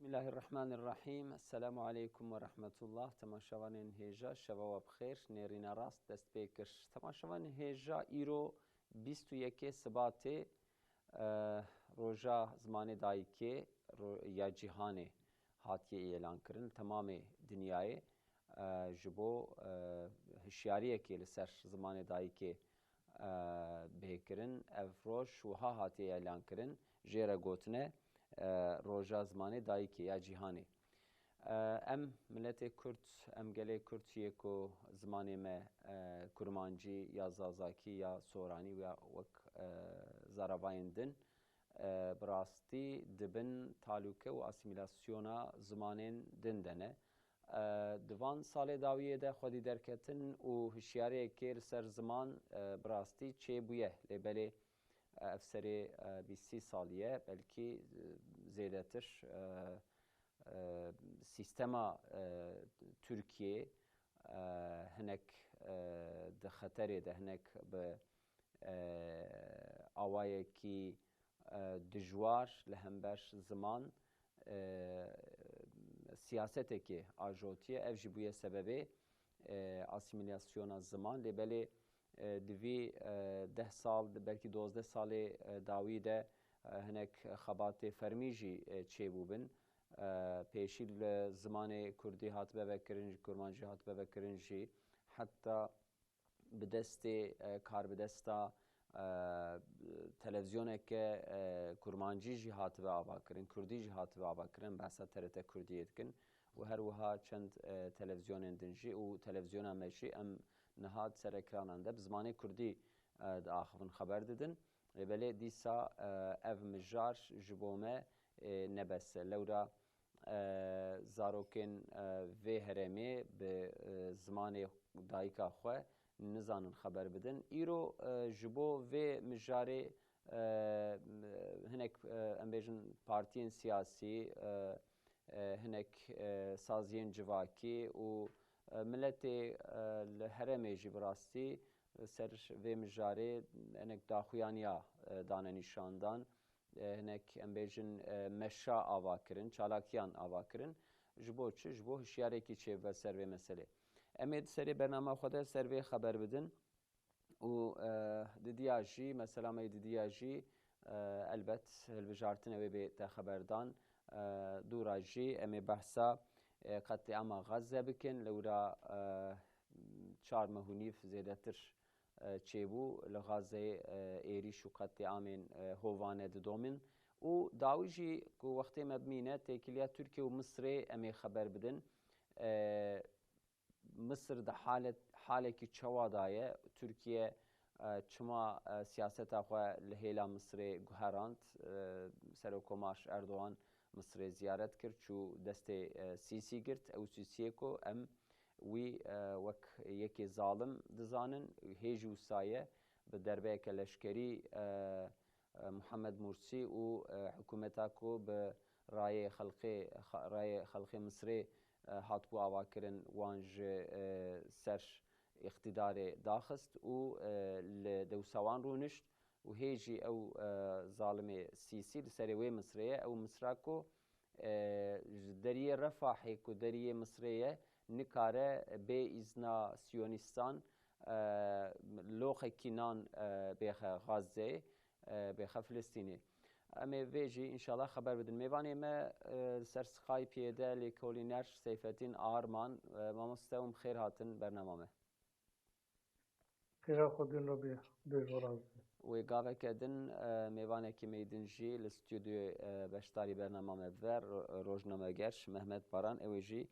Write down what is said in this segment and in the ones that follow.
Bismillahirrahmanirrahim. Esselamu aleyküm ve rahmetullah. Temaşavanên hêja şeva we bixêr. Nêrîna rast dest pê kir. Temaşavanên hêja îro 21 Sibatê roja zimanê dayîkê ya cîhanê hatiye elan kirin. Tamamê dinyayê ji bo hişyariyekê li ser zimanê dayîkê bêkirin. Ev roj wiha hatiye elan kirin. Jê re gotine roja zimanê dayîkê ya cîhanê. Em milletê Kurd, em gelê Kurdiye ku zimanê me kurmancî ya zazakî ya soranî ya wek zaravayên din bi rastî dibin talûke û asîmîlasyona zimanên din de ne. Di van salê dawiyê de xwedî derketin û hişyariyekê li ser ziman bi rastî çêbûye. Lêbelê ev serê 20 saliye belkî zêdetir sîstema Türkiye hinek di xeterê de hinek bi awayekî dijwar li hember ziman siyasetekê ajotiye. Ev jî bûye sebebê asîmîlasyona ziman. Lêbelê divî 10 sal belkî 12 salê dawî de hinek xebatê fermî jî çêbûbin. Pêşî li zimanê Kurdî hatibe vekirin, kurmancî hatibe vekirin jî heta bi destê karbidesta televizyoneke kurmancî jî hatibe avakirin, Kurdî jî hatibe avakirin, behsa TRT Kurdiyê dikin û her wiha çend televizyonên din jî û televizyona me jî em niha ser ekranan de bi zimanê Kurdî diaxivin xeber didin. Lêbelê dîsa ev mijar ji bo me nebese. Lewra zarokên vê herêmê bi zimanê dayîka xwe nizanin xeber bidin. Îro ji bo vê mijarê hinek em bêjin partiyên siyasî, hinek saziyên civakî û milletê li herêmê jî bi rastî ser vê mijarê hinek daxuyaniya dane nîşandan. Hinek em bêjin meşa avakirin, çalakiyan avakirin. Ji bo çi? Ji bo hişyarekî çêbibe ser vê meselê. Em ê di serê bername xwe de ser vê xeber bidin û didiya jî mesela me didiya jî elbet hilbijartinê wê bê te xeberdan dûra jî em ê behsa qetîama Gaze bikin. Lewra 4 mehûnîv zêdetir çêbû li Gazeyê êrîş û qetîamên hovane didomin û dawî jî ku wextê me bimîne têkiliya Tirkiye û Misrê em ê xeber bidin. Mısır da halekî çawa daye. Türkiye çima siyaseta xwe li hêla Misrê guherand. Serokkomar Erdoğan Misrê ziyaret kir çû destê Sîsî girt. Ew Sîsiyê ku em wî wek yekê zalim dizanin hêjî wisa ye bi derbeyeke leşkerî Muhammed Mursi û hikûmeta ku bi rayê xelkê Misrê hatbû avakirin wan ji ser îxtîdarê daxist û li dewsa wan rûnişt û hêjî ew zalimê Sîsî li serê wê Misrê ye. Ew Misra ku ji deriyê Refahê ku deriyê Misrê ye nikare bê îzna Siyonîstan loxekî nan bêxe Gazeyê, bêxe Filistînê. Em ê vê jî înşallah xeber bidin. Mêvanê me ser Skypeê de lêkolîner Seyfettin Arman. Mamoste û xêr hatin bernama me. Xêra xwedîn Rabî bêjwaraz be. Wê gaveke din mêvanekî me din jî li stûdyoyê beşdarî bernama me ve rojnameger Mehmet Baran ew ê jî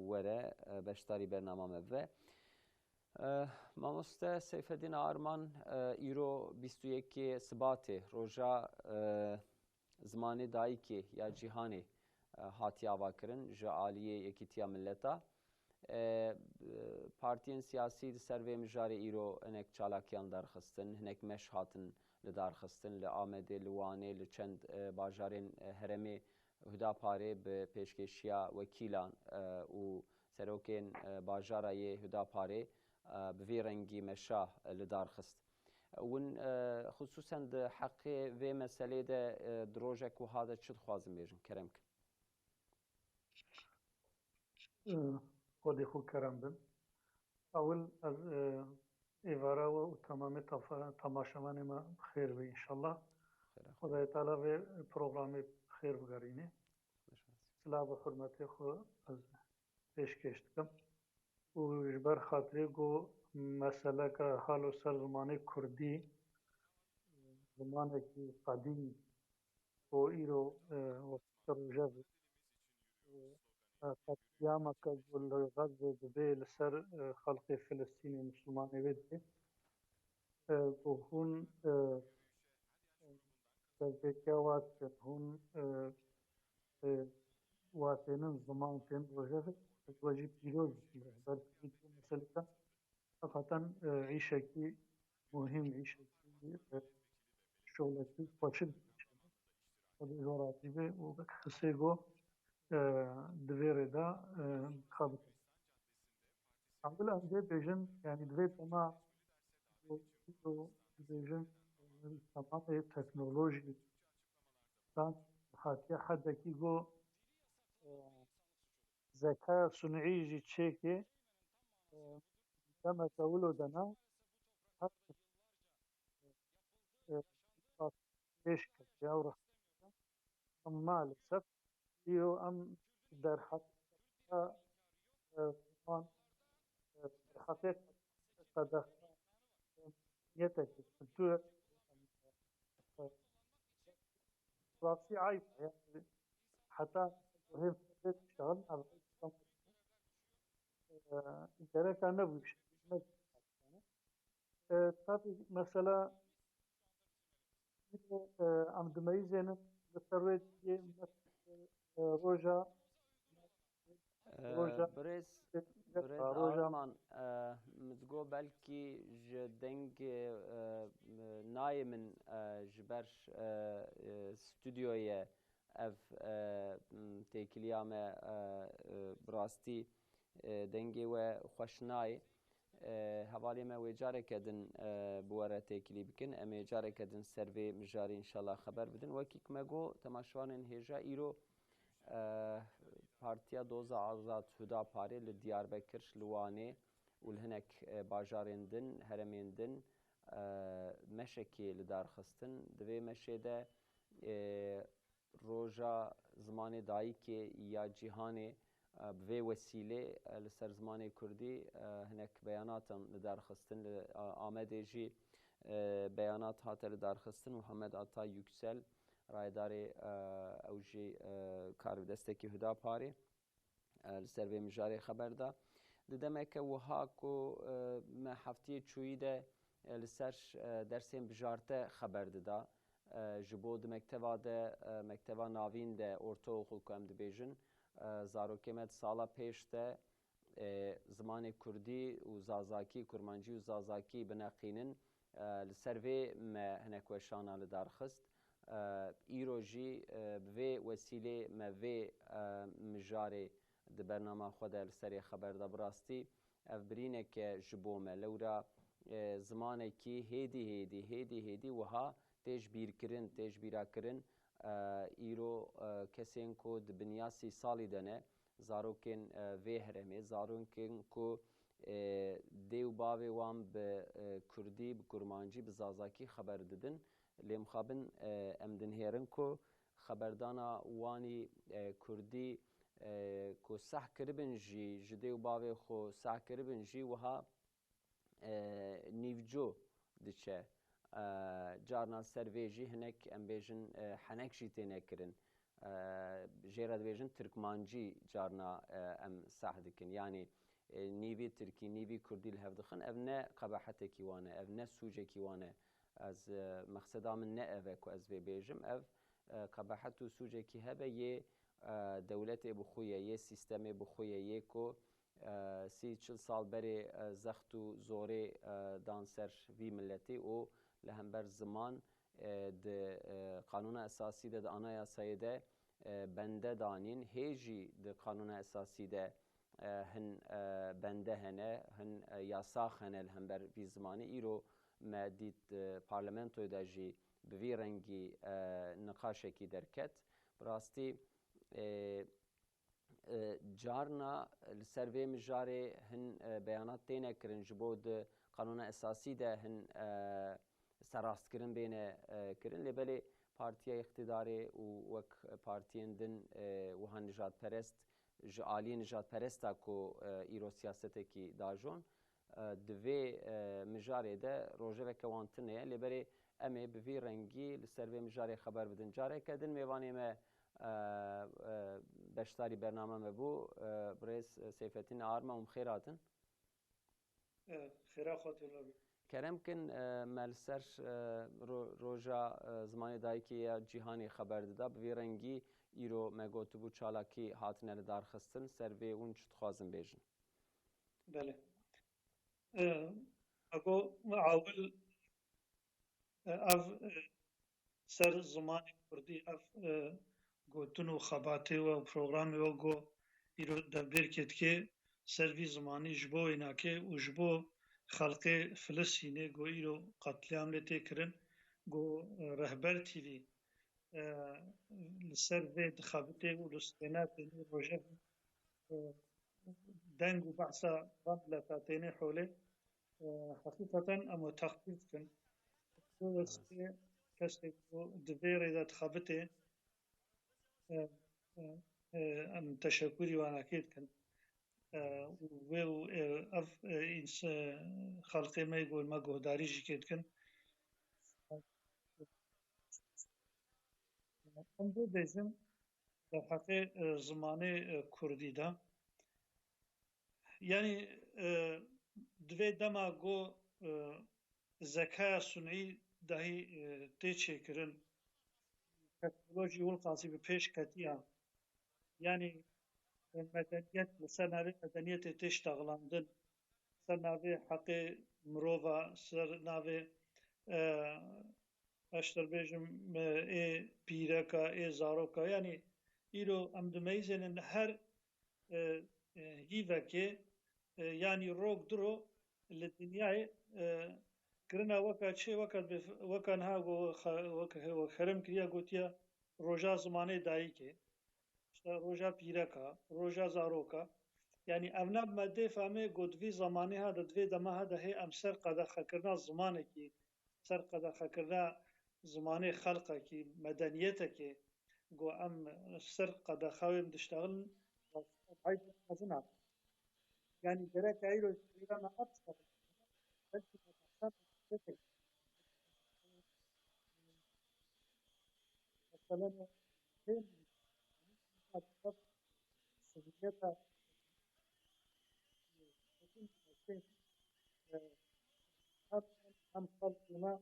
were beşdarî bernama me ve. Mamoste Seyfettin Arman îro 21 Sibatê roja zimanê dayîkê ya cîhanê hatiye avakirin ji aliyê Yekîtiya Milleta. Partiyên siyasî li ser vê mijarê îro hinek çalakiyan derxistin, hinek meş hatin li darxistin li Amedê, li Wanê, li çend bajarên herêmê Hudaparê bi pêşkeşiya wekîlan û serokên bajara yê Hudaparê bi vê rengî meşa li darxist. Win xusûsen di heqê vê meselê de di rojek wiha de çi dixwazin bêjin kerem kin? خودی خو کرم بن اول از ایوارا و تمام تماشامان ما خیر بی انشالله خدای تعالی به پروگرام خیر بگرینه سلام و حرمتی خو از پیشکش دکم و جبر خاطری گو مسئله که حال و سر زمان کردی زمان کی قدیم و ایرو و پروژه قیامة غزة دبي لسر خلق فلسطين مسلمان ويدي وهون تذكية واتن هون واتنن زمان تن وجه وجه بيروز بس مثلا حقيقة عيشة كي مهم عيشة كي شغلة كي فاشل هذا جوراتي به وبخسيجو دویره دا خابط. اول انجام بیشتر یعنی دوی تما و بیشتر تمام تکنولوژی دان حتی حد کی گو ذکاء صنعی جی چه تم تولو دنا حتی پیش کرد یا ور اما للاسف یو ام در حقیقت حقيقة قد يتكي كنتو راسي عايز يعني حتى هي تشتغل على إذا كان نبغي طبعا مثلا عم دميزين بسرويت روجا برز آرمان مزگو بلکی جدنگ نای من جبرش استودیوی اف تکلیام براستی دنگی و خوشنای حوالی ما وجاره کدن بواره تکلی بکن اما جاره کدن سروی مجاری انشالله خبر بدن وکی کمگو تماشوان هجا ایرو پارتیا دوزا آزاد هدا پاری لدیاربکرش لوانه ولهنک باجارندن هرمندن مشکی لدار خستن دوی مشیده روجا زمان دایی که یا جهانی به وسیله لسر زمان کردی هنک بیانات لدار خستن آمده جی بیانات هات لدار خستن محمد عطا yüksel رایداری اوجی کار دسته که هدا پاری لسر به مجاری خبر دا ددمه که وها کو ما هفته چویده لسرش درسیم بجارته خبر دا جبو د مکتبا ناوین ده ارتو خلکم دبیجن زاروکمت سالا پیشته زمان کردی و زازاکی کرمانجی و زازاکی بنقینن لسروی ما هنک وشانا لدارخست ایروژی به وسیله ما به مجاری د برنامه خود لسری خبر دا براستی اف برینه که جبومه لورا زمانه کی هیدی وها تیج بیرا کرن ایرو کسین کو د بنیاسی سالی دنه زاروکن وی هرمه زاروکن کو دیو باوی وام به کردی به کرمانجی به زازاکی خبر ددن لیم خابن امدن هیرن کو خبردانا وانی کردی کو صح کربن جی جدیو باوی خو صح کربن جی وها نیوجو دچه جارنا سرویجی هنک ام بیجن حنک جی تینه کرن جیراد بیجن ترکمانجی جارنا ام صح دکن یعنی نیوی ترکی نیوی کردی لهف دخن اف نه قباحت کیوانه اف نه سوجه کیوانه از مقصدا من نه اوه کو از وی بیجم اف قباحت و سوجه کی هبه یه دولت بخویه یه سیستم بخویه یه کو 30 سال بری زخت و زوره دانسر وی ملتی و لهمبر زمان د قانون اساسی ده آنای اسایده بنده دانین هیجی د قانون اساسی ده هن بنده هنه هن یاساخ هنه لهمبر وی زمانی ایرو ما دید پارلمنتوی ده جی بوی رنگی نقاشه کی درکت براستی جارنا لسر وی مجاره هن بیانات تینه کرن جبو ده قانون اساسی ده هن سراست کرن بینه کرن لبلی پارتیا اقتداری و وک پارتیان دن وها نجات پرست جعالی نجات پرستا کو ایرو سیاسته کی داجون دوی مجاره ده روژه کوانتنه لبلی امی بوی رنگی لسر وی مجاره خبر بدن جاره کدن میوانی ما بشتاری برنامه مبو برئیس سیفتین آرما خیراتن خیرا خاطر کرم کن ملسر روژا زمانی دایی که جهانی خبر داده به رنگی ایرو مگوتو بو چالاکی هاتنه لدار خستن سر به اون چت خوازم بیجن بله اگو اول اف سر زمانی کردی اف گوتن و خباته و پروگرام و گو ایرو دبیر کت که سروی زمانی جبو اینا که و جبو خلق فلسطینه گو ایرو قتلیام لته کرن گو رهبر تیوی لسر وی دخابته و لسطینات روژه دنگ و بحثا غملتاتين حوله حقيقة أما تخفيف كن كسي دبير إذا تخابته أم تشكري وأنا أكيد كن و أف إنس خلقي ما يقول ما قهداري جيكيد كن أم دو بيزم حقي زماني كردي دا يعني دوی دما گو ذكاء صنعي دهي تيچه کرن تكنولوجي والقاصي بپیش کتیا يعني مدنيت لسر ناوي مدنيت تشتغلاندن سر ناوي حقي مروفا سر ناوي اشتر بيجم اي بيركا اي زاروكا يعني ايرو ام دميزن ان هر هيفكي يعني روك درو للدنيا كرنا وكا شيء وكا نها وخرم كريا قوتيا روجا زمانه دايكي روجا بيركا روجا زاروكا يعني أبناب مادة فهمي قد في زمانه هذا دوي دما هذا هي أم سر قد خكرنا زمانه كي سر قد خكرنا زمانه خلقه كي مدنيته كي قو أم سر قد خويم دشتغل عايز أزنع يعني درك عيرو إذا ما أبصر بلكي تتحسن مثلا فين سوريتا هم خلقنا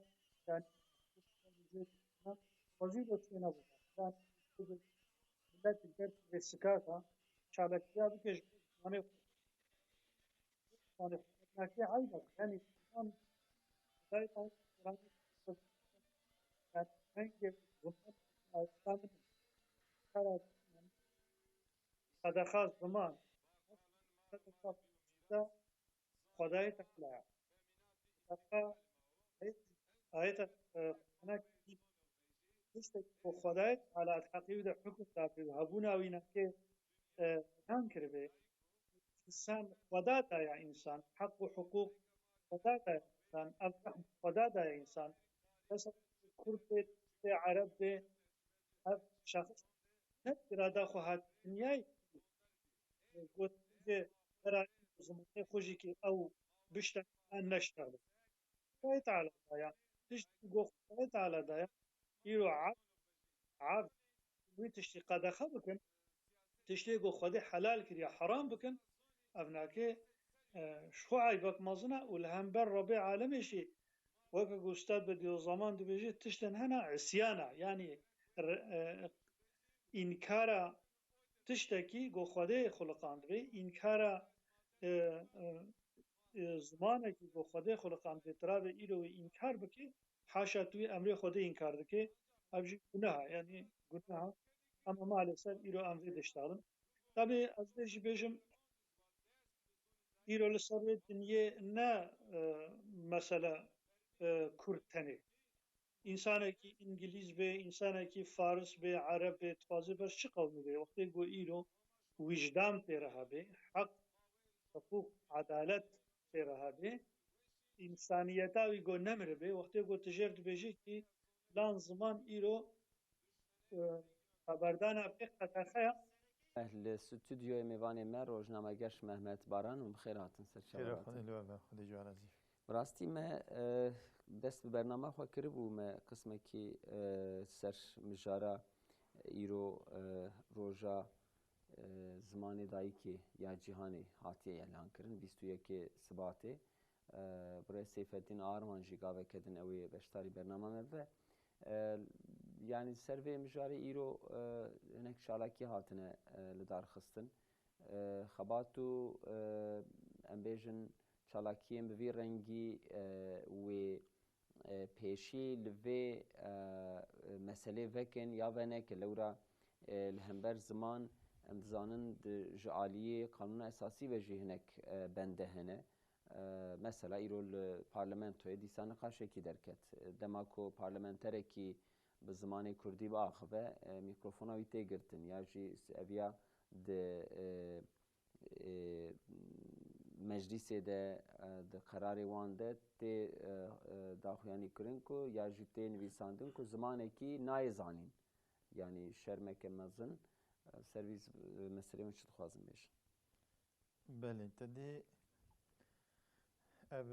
يعني وزير سينا يعني ملت الجرس بالسكاكة شاركتها بكش يعني ناكي عيبك يعني كمان دايما يعني هنجي ومن كانت قد خاص زمان خدای تعالی آیت أنا كيف خدای على الحقيقة حكم تابع هبونا وينا كي ننكر به إنسان خداتا يا إنسان حق وحقوق خداتا يا إنسان الرحم خداتا يا إنسان بس كرد عرب شخص نترادا خواهد دنیای قلت ترى زمانه خوشي كي أو بشتغل أن نشتغل خدای تعالی دایا تشتي قو خدای تعالی دایا يرو عاب ويتشتي قدخه بكن تشتي قو خدای حلال كريا حرام بكن أبناكي شو عيبك مزنا والهم بر ربيع عالمي شي وكا أستاذ بدي زمان دي بيجي تشتن هنا عصيانا يعني إنكارا تشتكي قو خدای خلقان دي إنكارا زمانه که با خدا خلقان به طرف ایرو انکار بکی حاشا توی امر خدا انکار دکی ابجی گناه یعنی گناه اما maalesef ایرو امر دشتارن tabi az önce bejim ایرو لسر دنیا نه مثلا کورتنی انسانه کی انگلیز به انسانه کی فارس به عرب به تازه بر چه قومی به وقتی گو ایرو وجدان تيرها به حق حقوق عدالت تيرها به إنسانيتا ويقول نمر به وقتی يقول تجرد بيجي كي لان زمان إيرو خبردانا بقى خيا اهل استودیوی میوان ما روزنامه‌گرش محمد باران و بخیر هاتن سر خیر چهارات. خودی جوارزی. براستی ما دست به برنامه خو کربو ما قسمه کی سر مجارا ایرو روزا زمان دایکی یا جهانی هاتیه اعلان کردن 21 سباته برای سیفالدین آرمان جیگاوه کردن اوی بشتاری برنامه ما يعني سرفي مجاري إيرو هناك شالاكي هاتنا لدار خستن خباتو أمبيجن شالاكيين بفي رنجي و بيشي لفي مسألة فكن يا فنك لورا الهمبر زمان امزانن جعالية قانون أساسي وجه هناك بنده هنا مثلا ایرو پارلمانتوی دیسان قاشه کی درکت دماکو پارلمانتره کی به زمان کردی با آخوه میکروفوناوی تیگرتن یا جی اویا ده مجلس ده قرار وان ده تی داخویانی کرن کو یا جی تی نویساندن کو زمانه کی نایزانین یعنی شرمک مزن سرویس مسئله مشت خوازم بیش بله تدی اب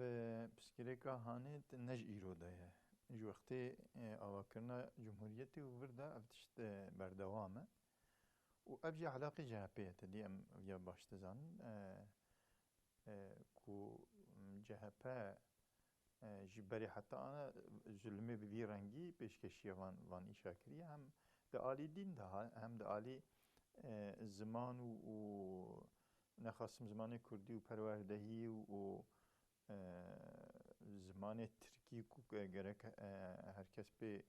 پسکریکا هانت نج ایرودایه جو وقتی آواکرنا جمهوریتی و ورده افتشت بردوامه و ابجی علاقه جهپیه تدی ام یا باشتزان کو جهپه جبری حتی آن ظلمه بی رنگی پیشکشیه وان ایشا کریه هم ده آلی دین ده هم ده آلی زمان و نخواستم زمان کردی و پروردهی و زمان ترکی کو گرک هرکس به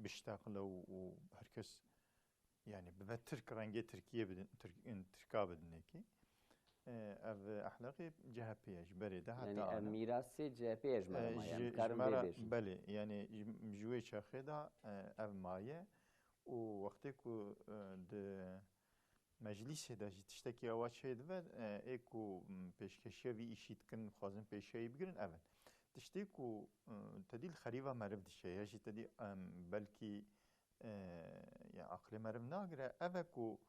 بشتاقله و هرکس يعني به ترک رنگی ترکیه بدن ترکا بدنه کی اف اخلاقی جهپیش بريده حتى يعني میراثی جهپیش مرا بله يعني جوی شاخدا اف مایه و وقتی کو د مجلس دا تشتكي أوات شيء دفع إيكو بيشكشيا في إشيت كن خازن بيشكي بيجرن أبد تشتكو تدي الخريفة مرف دشيء يجي تدي بلكي يعني عقل مرف ناقرة أفكو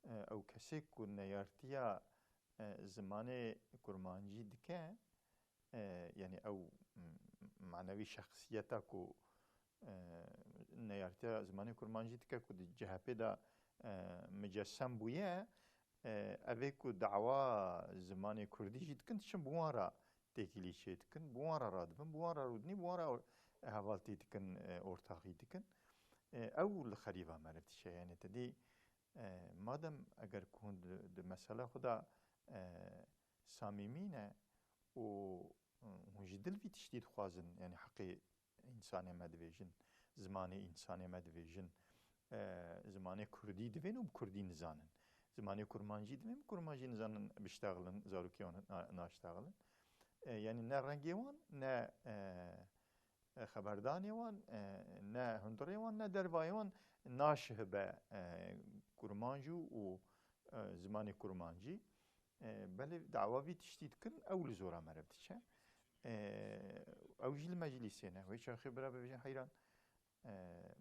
أو كسيكو نيارتيا زمان كرمانجي دكان يعني أو معنوي شخصيتكو نيارتيا زمان كرمانجي دكان كو دي جهبه دا مجسم بویه اوه دعوا زمان کردی جید کن تشم بوارا تکیلی شید کن بوارا رادبن بوارا رودنی بوارا حوالتی تکن ارتاقی تکن اول خریبا مرفت شه یعنی تدی مادم اگر کند د مسئله خدا صمیمینه و مجدل في تشديد خوازن يعني حقي انسان مدويجن زمان انسان مدويجن زمان كردي دفين وبكردي نزانن زمان كرمانجي دفين كرمانجي نزانن بيشتغلن زاروكيون ناشتغلن يعني نا رنگيوان نا خبردانيوان نا هندريوان نا دربايوان ناشهبه كرمانجو و زمان كرمانجي بل دعواوي تشتيد كن اول زورا مربتشه اوجي المجلسين ويش خبره بيجي حيران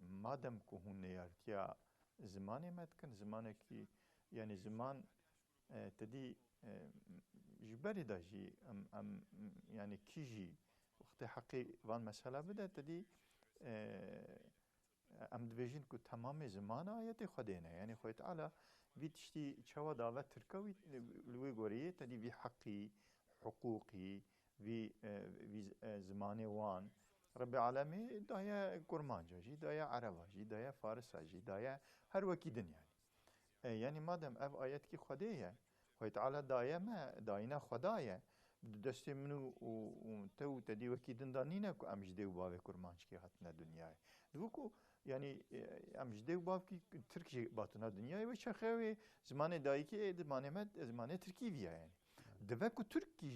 مادم که هون نیارتیا زمانی مدکن زمانی که یعنی زمان تدی جبری داشی ام یعنی کیجی وقت حقی وان مسئله بده تدی ام دویجین که تمام زمان آیت خودینه یعنی خود تعالی ویتشتی چوا دعوت ترکوی لوی گوریه تدی وی حقی حقوقی وی زمان وان رب العالمين دايا كرمانجا جي دايا عربا جي دايا فارسا جي دايا هر وكي دنيا يعني مادام اف آيات كي خديه خوي تعالى دايا ما داينا خدايا دستي منو تو تدي وكي دندانينا كو امجدي وباب كرمانج كي هاتنا دنيا دوكو يعني امجدي وباب كي تركي باتنا دنيا وشخوي زمان دايكي زمان تركي فيها يعني دفعو ترکی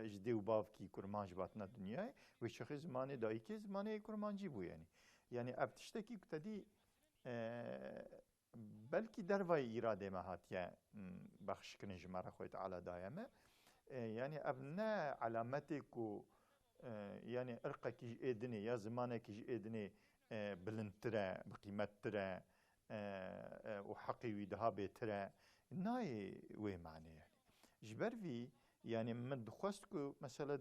جدی و باف کی کرمانج باتنا دنیای و شخص زمانه دایی که زمانه کرمانجی بو یعنی ابتشته کی کتدی بلکی دروای ایراده ما هاتیه بخش کنی جمعه خوی تعالی دایمه یعنی ابنا علامتی کو یعنی ارقه کی ادنی یا زمانه کی ادنی بلندتره بقیمتتره و حقی ویدها بهتره نای وی معنی يعني جبر في يعني من دخواست کو مثلا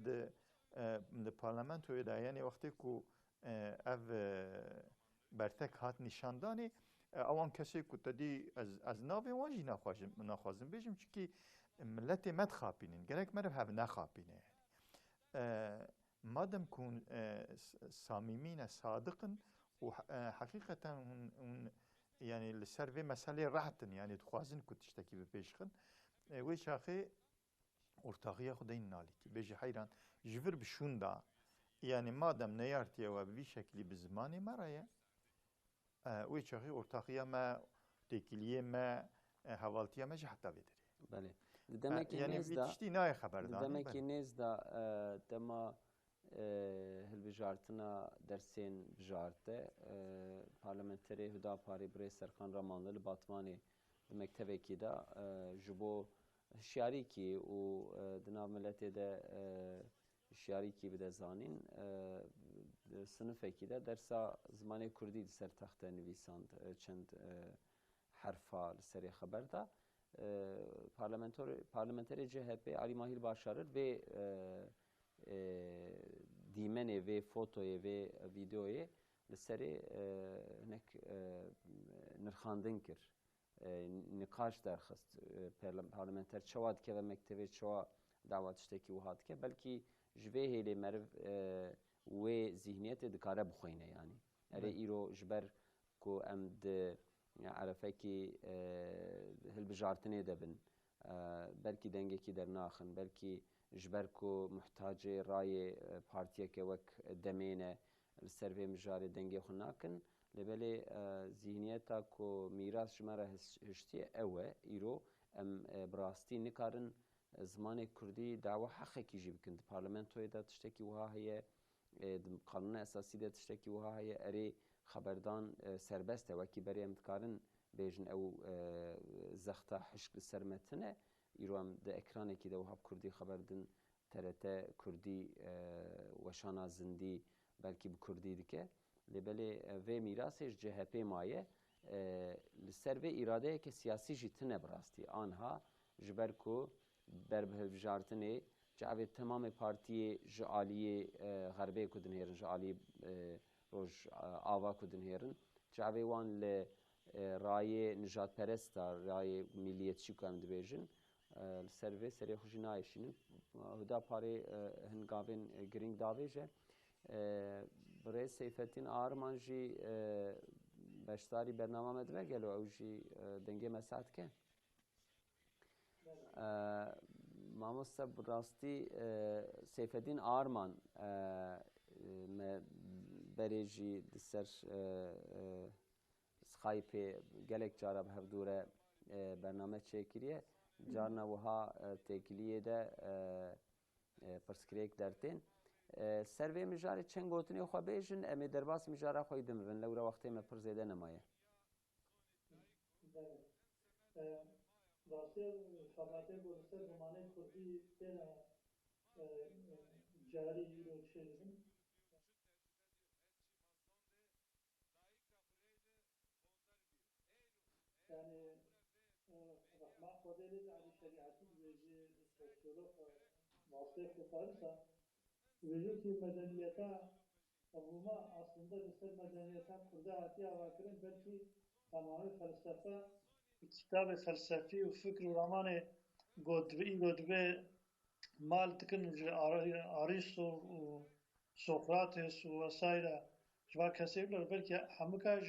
د پارلمانت ویدا یعنی وقتی کو اف برتک هات نشاندانی اوان کسی کو تدی از ناوی واجی نخوازم بیجم چکی ملت مد خاپینین گرک مرف هف نخاپینه مادم كون صاممين صادقا وحقيقة يعني السيرفي مسألة راحتن يعني تخوازن كنت تشتكي ببيشخن ويش أخي ورتاقية خدين نالكي بيجي حيران جفر بشون دا يعني مادم نيارتي وبي شكلي بزماني مرأي ويش أخي ورتاقية ما تكلية ما حوالتية ما جحتا بدري بله demek ki yani nezda tiştî nayê xeberdar demek ki nezda dema hilbijartina dersên bijarte parlamenterê Hudaparê Birêz Serkan Ramanlı li Batmanê di mektebekî de ji bo hişyarîkî û di nav miletê de hişyarîkî bide zanîn sinifekî de dersa zimanê Kurdî di ser texte nivîsand çend herfa li serê xeber da parlamenterê CHP Ali Mahir Başarır ve dîmenê vê fotoyê vê vîdeoyê li serê hinek nirxandin kir nîqaş derxist parlamenter çawa dike ve mektebê çawa dawa tiştekî wiha dike belkî ji vê hêlê meriv wê zihniyetê dikare bixwîne yani erê îro ji ber ku em di عرفکی هلبجارتنی دبن بلکی دنگی کی در ناخن بلکی جبر کو محتاج رای پارتیه که وک دمینه سروی مجاری دنگی خناکن لبلی ذهنیتا کو میراث شماره هشتی اوه ایرو ام براستی نکارن زمان کردی دعوه حقی کی جیب کند پارلمانتوی دا تشتکی وها هی قانون اساسی دا تشتکی وها هی اری خبردان سربسته وکی بری امتکارن بیجن او زختا حشک سرمتنه ایرو هم ده اکرانه که ده وحب کردی خبردن TRT کردی وشانا زندی بلکی به کردی دیگه لبلی و میراثش CHP مایه لسر و اراده که سیاسی جیتنه براستی آنها جبر کو بر بهجارتنه جعبه تمام پارتی جعالی غربی کدن هرن جعالی روز آوا کدن هرن جعبه وان ل رای نجات پرست رای ملیتچی کم دبیجن سروی سری خوشی نایشین هدا پاره هنگاوین گرینگ داویجه برای سیفتین آرمانجی بشتاری برنامه مدوه گلو اوجی دنگه مساعد که ماموستا براستی سیفتین آرمان بریجی دسر سخایپی گلک جارا به هفدوره برنامه چکریه جارنا وها تکلیه ده پرسکریک درتین سروی مجاری چند گوتنی خو بیجن امی درباس مجاره خوی دمبن لورا وقتی ما پر زیده نمایه راستی خبرته بودسر زمانه کردی تینا جاری رو چیزن yani rahma kodeli ali şeriatı bizi sosyolog vasıf yaparsa bizi ki medeniyete avuma aslında bir medeniyete kurda hati avakırın belki tamamen felsefe kitab-ı felsefi ve fikr romanı godve mal tıkın Aristo Sokrates vesaire جوا کسی بلر بلکه همه کاش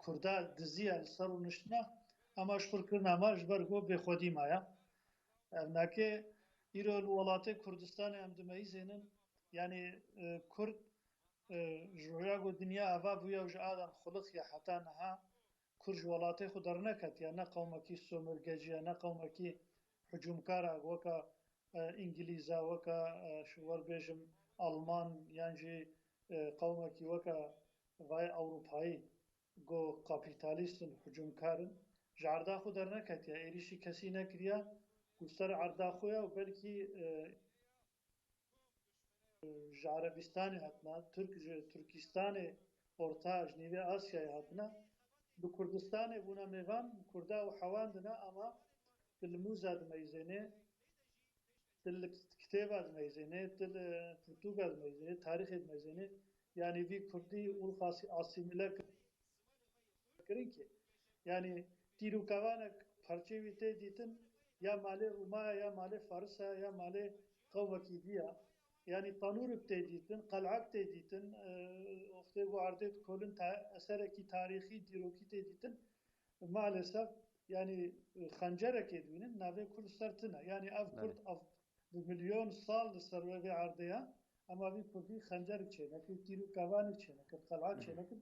کرده دزی سر و نشنا اما شکر کرنا ما جبر گو به خودی مایا نکه ایرو ولات کردستان هم دمایی زینن یعنی کرد جویا گو دنیا اوا بویا و جعادم خلق یا حتی نها کرد ولات خود در نکت یا نه قومکی سومرگجی یا نه قومکی حجومکارا وکا انگلیزا وکا شوال بیجم آلمان یعنی قومکی وکا وای اروپایی گو کاپیتالیستن هجومکارن جعردا خو درنکتیا ایریشی کسی نکریا گستر عردا خویا و بلکی عربستان هاتنا ترکستان اورتاج نیوه آسیا هاتنا به کردستان بونا میوان کردا و حواندنا اما بالموزة ميزانة الكتابة ميزانة الكتب ميزانة تاريخ ميزانة يعني في كردي والخاصي عاصمة كرينكي يعني تيرو كوانك فرشي تي ديتن يا مالي روما يا مالي فارسا يا مالي قوة كيديا يعني طنور بتيديتن قلعة بتيديتن وقتي وعردت كلن أثركي تاريخي ديروكي تيديتن maalesef yani xancere kedinin nave Kurd sertina yani ev Kurd av milyon sal serve ve ardıya ama bir Kurdi xancer içine ki tiru kavan içine ki qal'a içine ki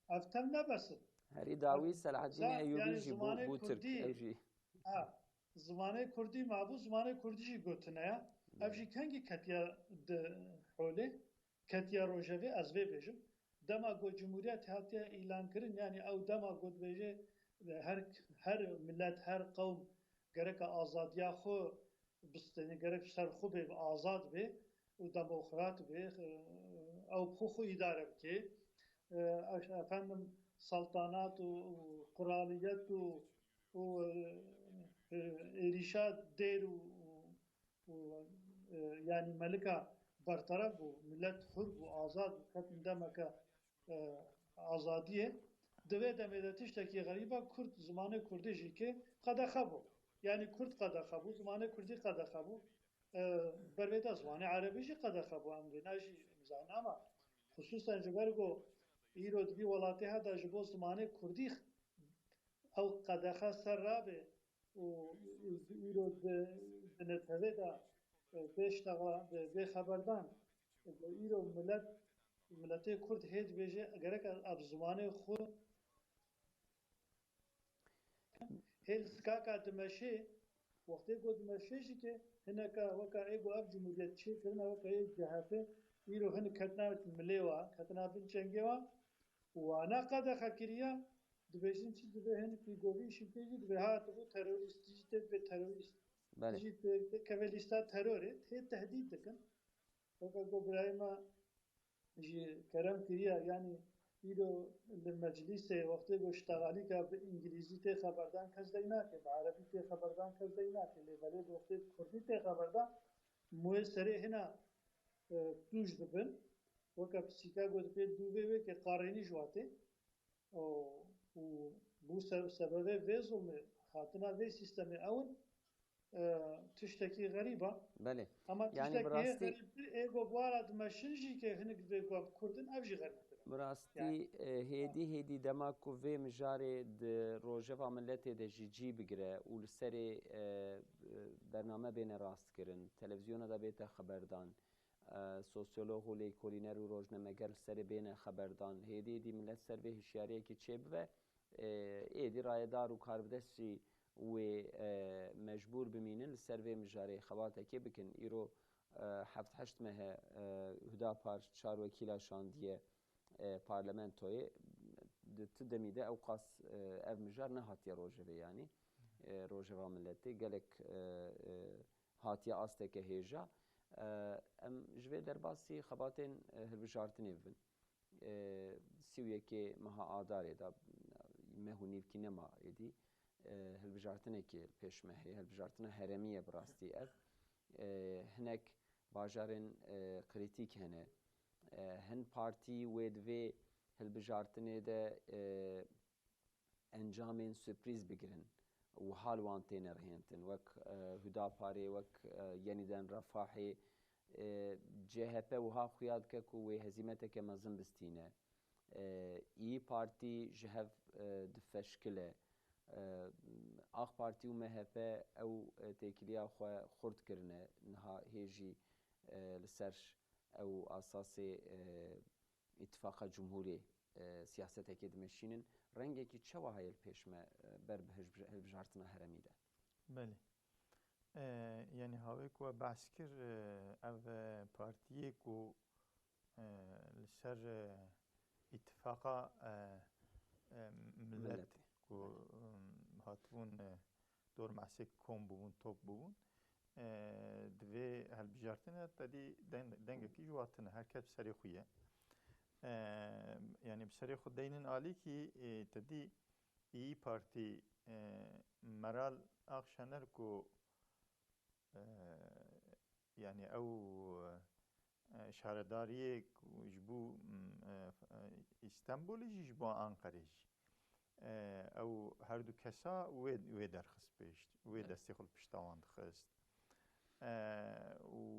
ev tem nebesin. Herî dawî Selahaddin Eyyûbî jî bû Türk ev jî. Ha, zamanê Kurdî ma bu zamanê Kurdî jî gotine ya. Ev jî kengî ketiya de holê ketiya rojevê ez vê bêjim. Dema got Cumhuriyet hatiye îlan kirin yani ew dema got bêje her millet her kavm gerek azadiya xwe bistene gerek ser xwe bê azad bê û demokrat bê ew xwe idare bike efendim saltanat û kraliyet û êrîşa dêr û yani melika bertaraf bû millet hur bû azad bû ketin demeke azadiye دوی دمیده تشتکی غریبه کرد زمان کردی جی که قدخه بو یعنی کرد قدخه بو زمان کردی قدخه بو برویده زمان عربی جی قدخه بو امرینا جی مزان اما خصوصا جبرگو ایرو دوی ولاتی ها دا جبو زمان کردی او قدخه سر رابه و ایرو بنتوه دا بشتغا به خبردان ایرو ملت کرد هیچ بیجه اگرک اب زمان خود هل سكاكا دمشي وقتی گو دمشي جی که هنکا وکا ایگو اب جمهوریت چی کرنا وکا ایگ جهته ایرو هن کتنا ملیوا کتنا بنچنگیوا وانا قد خکریا دبیشن چی دبی هن کی گوی شکی جی دبی ها تو تروریست جی به تروریست جی کولیستا تروری هی تهدید دکن وکا گو برایما جی کرم کریا یعنی ایرو المجلس وقتی گوشتغالی که به انگلیزی ته خبردان کس دینا که به عربی ته خبردان کس دینا که ولی وقتی کردی ته خبردان موی سری هنا توش دبن وکا پسیکا گوت پی دوبه که قارینی جواته و بو سبب وی ظلم خاطنا وی سیستم اون تشتكي غريبة بله اما يعني تشتكي براستي ايغو بوارد ماشنجي كه هنك بيغو كردن افجي غريبة براستی هێدی دەما کو vê mijarê di rojeva milletê de jî cî bigire û li serê bername bêne rastkirin televizyona da bête xeberdan sosyolog û lêkolîner û rojnameger li serê bêne xeberdan hêdî millet ser vê hişyariyekê çêbive êdî rayedar û karbidest jî wê mecbûr bimînin li ser vê mijarê xebatekê bikin îro heft heşt mehe Hüdapar çarwekîla şandiye parlamentoyê ti demî de ew qas ev mijar nehatiye rojevê yanî rojeva milletê gelek hatiye asteke hêja em ji vê derbasî xebatên hilbijartinê bibin sî û yekê meha adarê da mehu nîvkî nema êdî hilbijartinekê pêş me heye hilbijartina heremî ye bi rastî ev hinek bajarên krîtîk hene hin partî wê divê hilbijartinê de encamên sürprîz bigirin û hal wan têne rihêntin wek Hüdaparê wek Yenîden Refahê CHP wiha xuya dike ku wê hezîmeteke mezin bistîne İYİ Partî ji hev difeşkile Ax Partî û MHP ew têkiliya xwe xurt kirine niha hêjî li ser ew asasê îtifaqa Cumhurê siyasetekê dimeşînin rengekî çawa heye li pêş me ber bi hilbijartina heremî de بله یعنی هاوی که بحث کر او پارتیه که لسر اتفاقا ملت که هاتبون دور معسك كوم بون توب بون دوی هالبجارتنا تدي دنگ کی جواتنا هر کس بسری خویه يعني بسری خود دینن عالی کی تدي ای پارتی مرال آخشنر کو يعني او شهرداری جبو اسطنبول جبو آنقره او هر دو کسا و درخست پیشت و دستی خود پشتوان خست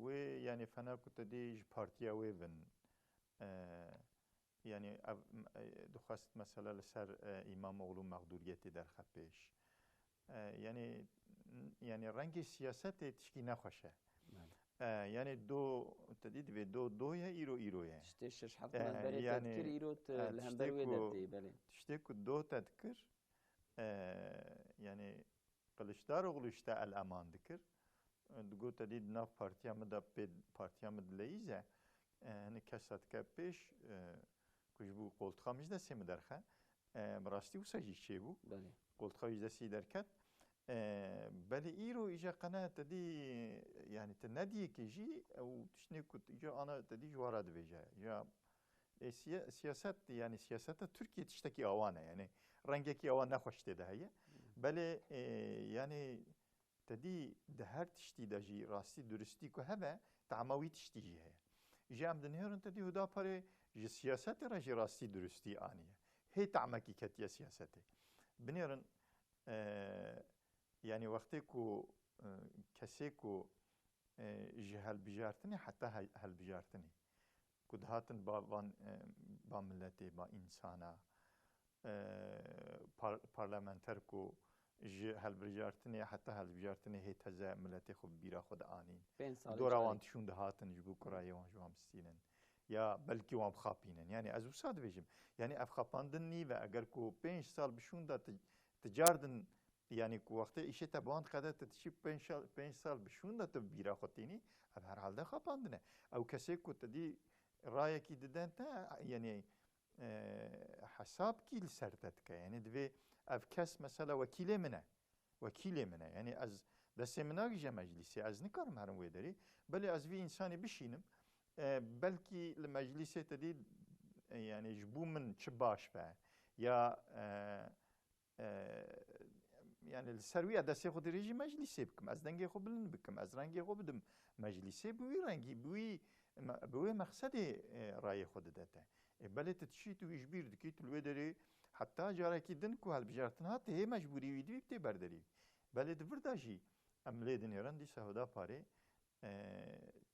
و يعني فنا كنت ديج بارتيا ويفن يعني دخست مثلا لسر امام اغلو مقدوریتی در خپش يعني رنگ سیاست تشکی نخوشه يعني دو تدید به دویا ایرویه تشتش حق من بری تذکر ایروت لهمبروی دبتی بله تشتكو دو تذكر يعني قلشدار اغلوشتا الامان ذكر دقو تدید ناف پارتیا مدا بید پارتیا مد لیزه هنه کسات که پیش کجبو قولتخا مجده سی مدرخه براستی و سجیش چه بو قولتخا مجده سی درکت بله ایرو ایجا قناه تدی يعني تندیه که جی او تشنه کت ایجا آنا تدی جوارا دو بیجا یا سیاست يعني سیاست ترکیه تشتکی آوانه يعني رنگه کی آوان نخوشته ده هیه بله يعني تدي ده هر تشتي ده جي راستي درستي كو هبه تعموي تشتي جي هي جي ام دنهرن تدي هدا پاره جي سياسات را جي راستي درستي آنيه هي تعمكي كتيا سياسته بنهرن يعني وقتي كو كسي كو جي هالبجارتني حتى هالبجارتني كود هاتن با ملتي با انسانا پارلمانتر كو جه هالبجارتنی حتی هالبجارتنی هی تزه ملت خود بیرا خود آنین دورا وانتشون ده هاتن جبو کرایه وان جوام ستینن یا بلکی وام خاپینن یعنی از وساد بیجم یعنی اف خاپاندن نی و اگر کو 5 سال بشون ده تجاردن یعنی کو وقت ایشه تباند قدر تشی 5 سال بشون ده بیرا خودتینی اف هر حال ده خاپاندنه او کسی کو تدی رای کی ددن تا یعنی حساب کی لسرتت که یعنی دوی اف کس مثلا وکیل منه یعنی از دست مناگی جا مجلسی از نکارم هرم ویداری بله از وی انسانی بشینم بلکی لمجلسی تدید يعني جبو من چباش به یا يعني السروية دسي خود ريجي مجلسي بكم از دنگي خو بلن بكم از رنگي خو بدم مجلسي بوي رنگي بوي مقصد راي خود داتا بله تتشيتو يجبير دكيتو الويدري حتى جاركي دنكو هالبجارتن هات هي مجبوري ويدوي بتي بردري بله دفرداجي امليدن يرندي سهودا باري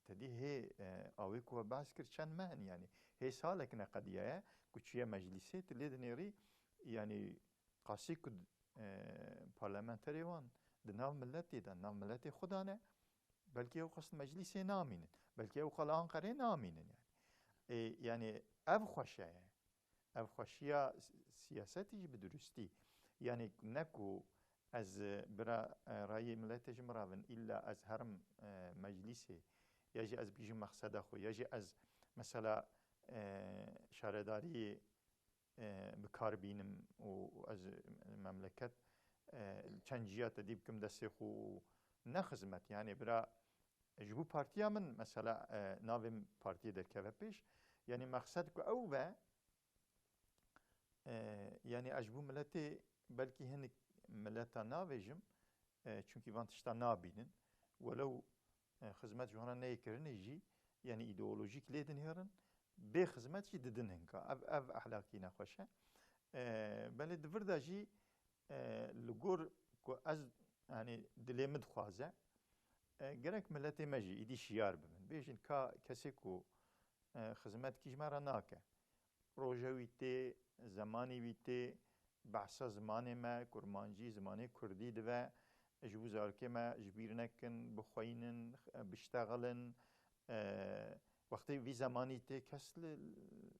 تدي هي اويكو باس كرشان مهن يعني هي سالك نقديه كوتشيه مجلسي تليدن يري يعني قاسيك پارلمانتری وان دناو ملتی دن ناو ملتی خدانه بلکه او قصد مجلسی نامینن بلکه او قلعان قره نامینن يعني اف خوشیه سیاستی بدرستی يعني نكو از برا رای ملت جمراون الا از هرم مجلسي يجي از بيجي مقصد خو يجي از مثلا شارداري بكاربينم و از مملكت چنجيات دي بكم دسي خو نخدمت يعني برا جبو بارتيا من مثلا ناوم بارتي در كفبيش يعني مقصد كو او با يعني اجبو ملتي بلكي هن ملتا ناويجم چونكي وانتشتا نابينن ولو خدمت جوانا نيكرن يجي يعني ايديولوجيك ليدن هيرن بي خدمت يددن هنكا اف احلاقي نخوشه بل دفردا جي لغور كو از يعني دلي مدخوازه گرك ملتي مجي ايدي شيار بمن بيجن كسيكو خدمت كيجمارا ناكه روجويتي زماني ويتي بحثا زماني ما كرمانجي زماني كردي دوا جبو زاركي ما جبيرنكن بخوينن بشتغلن وقتی وی زمانی ته کس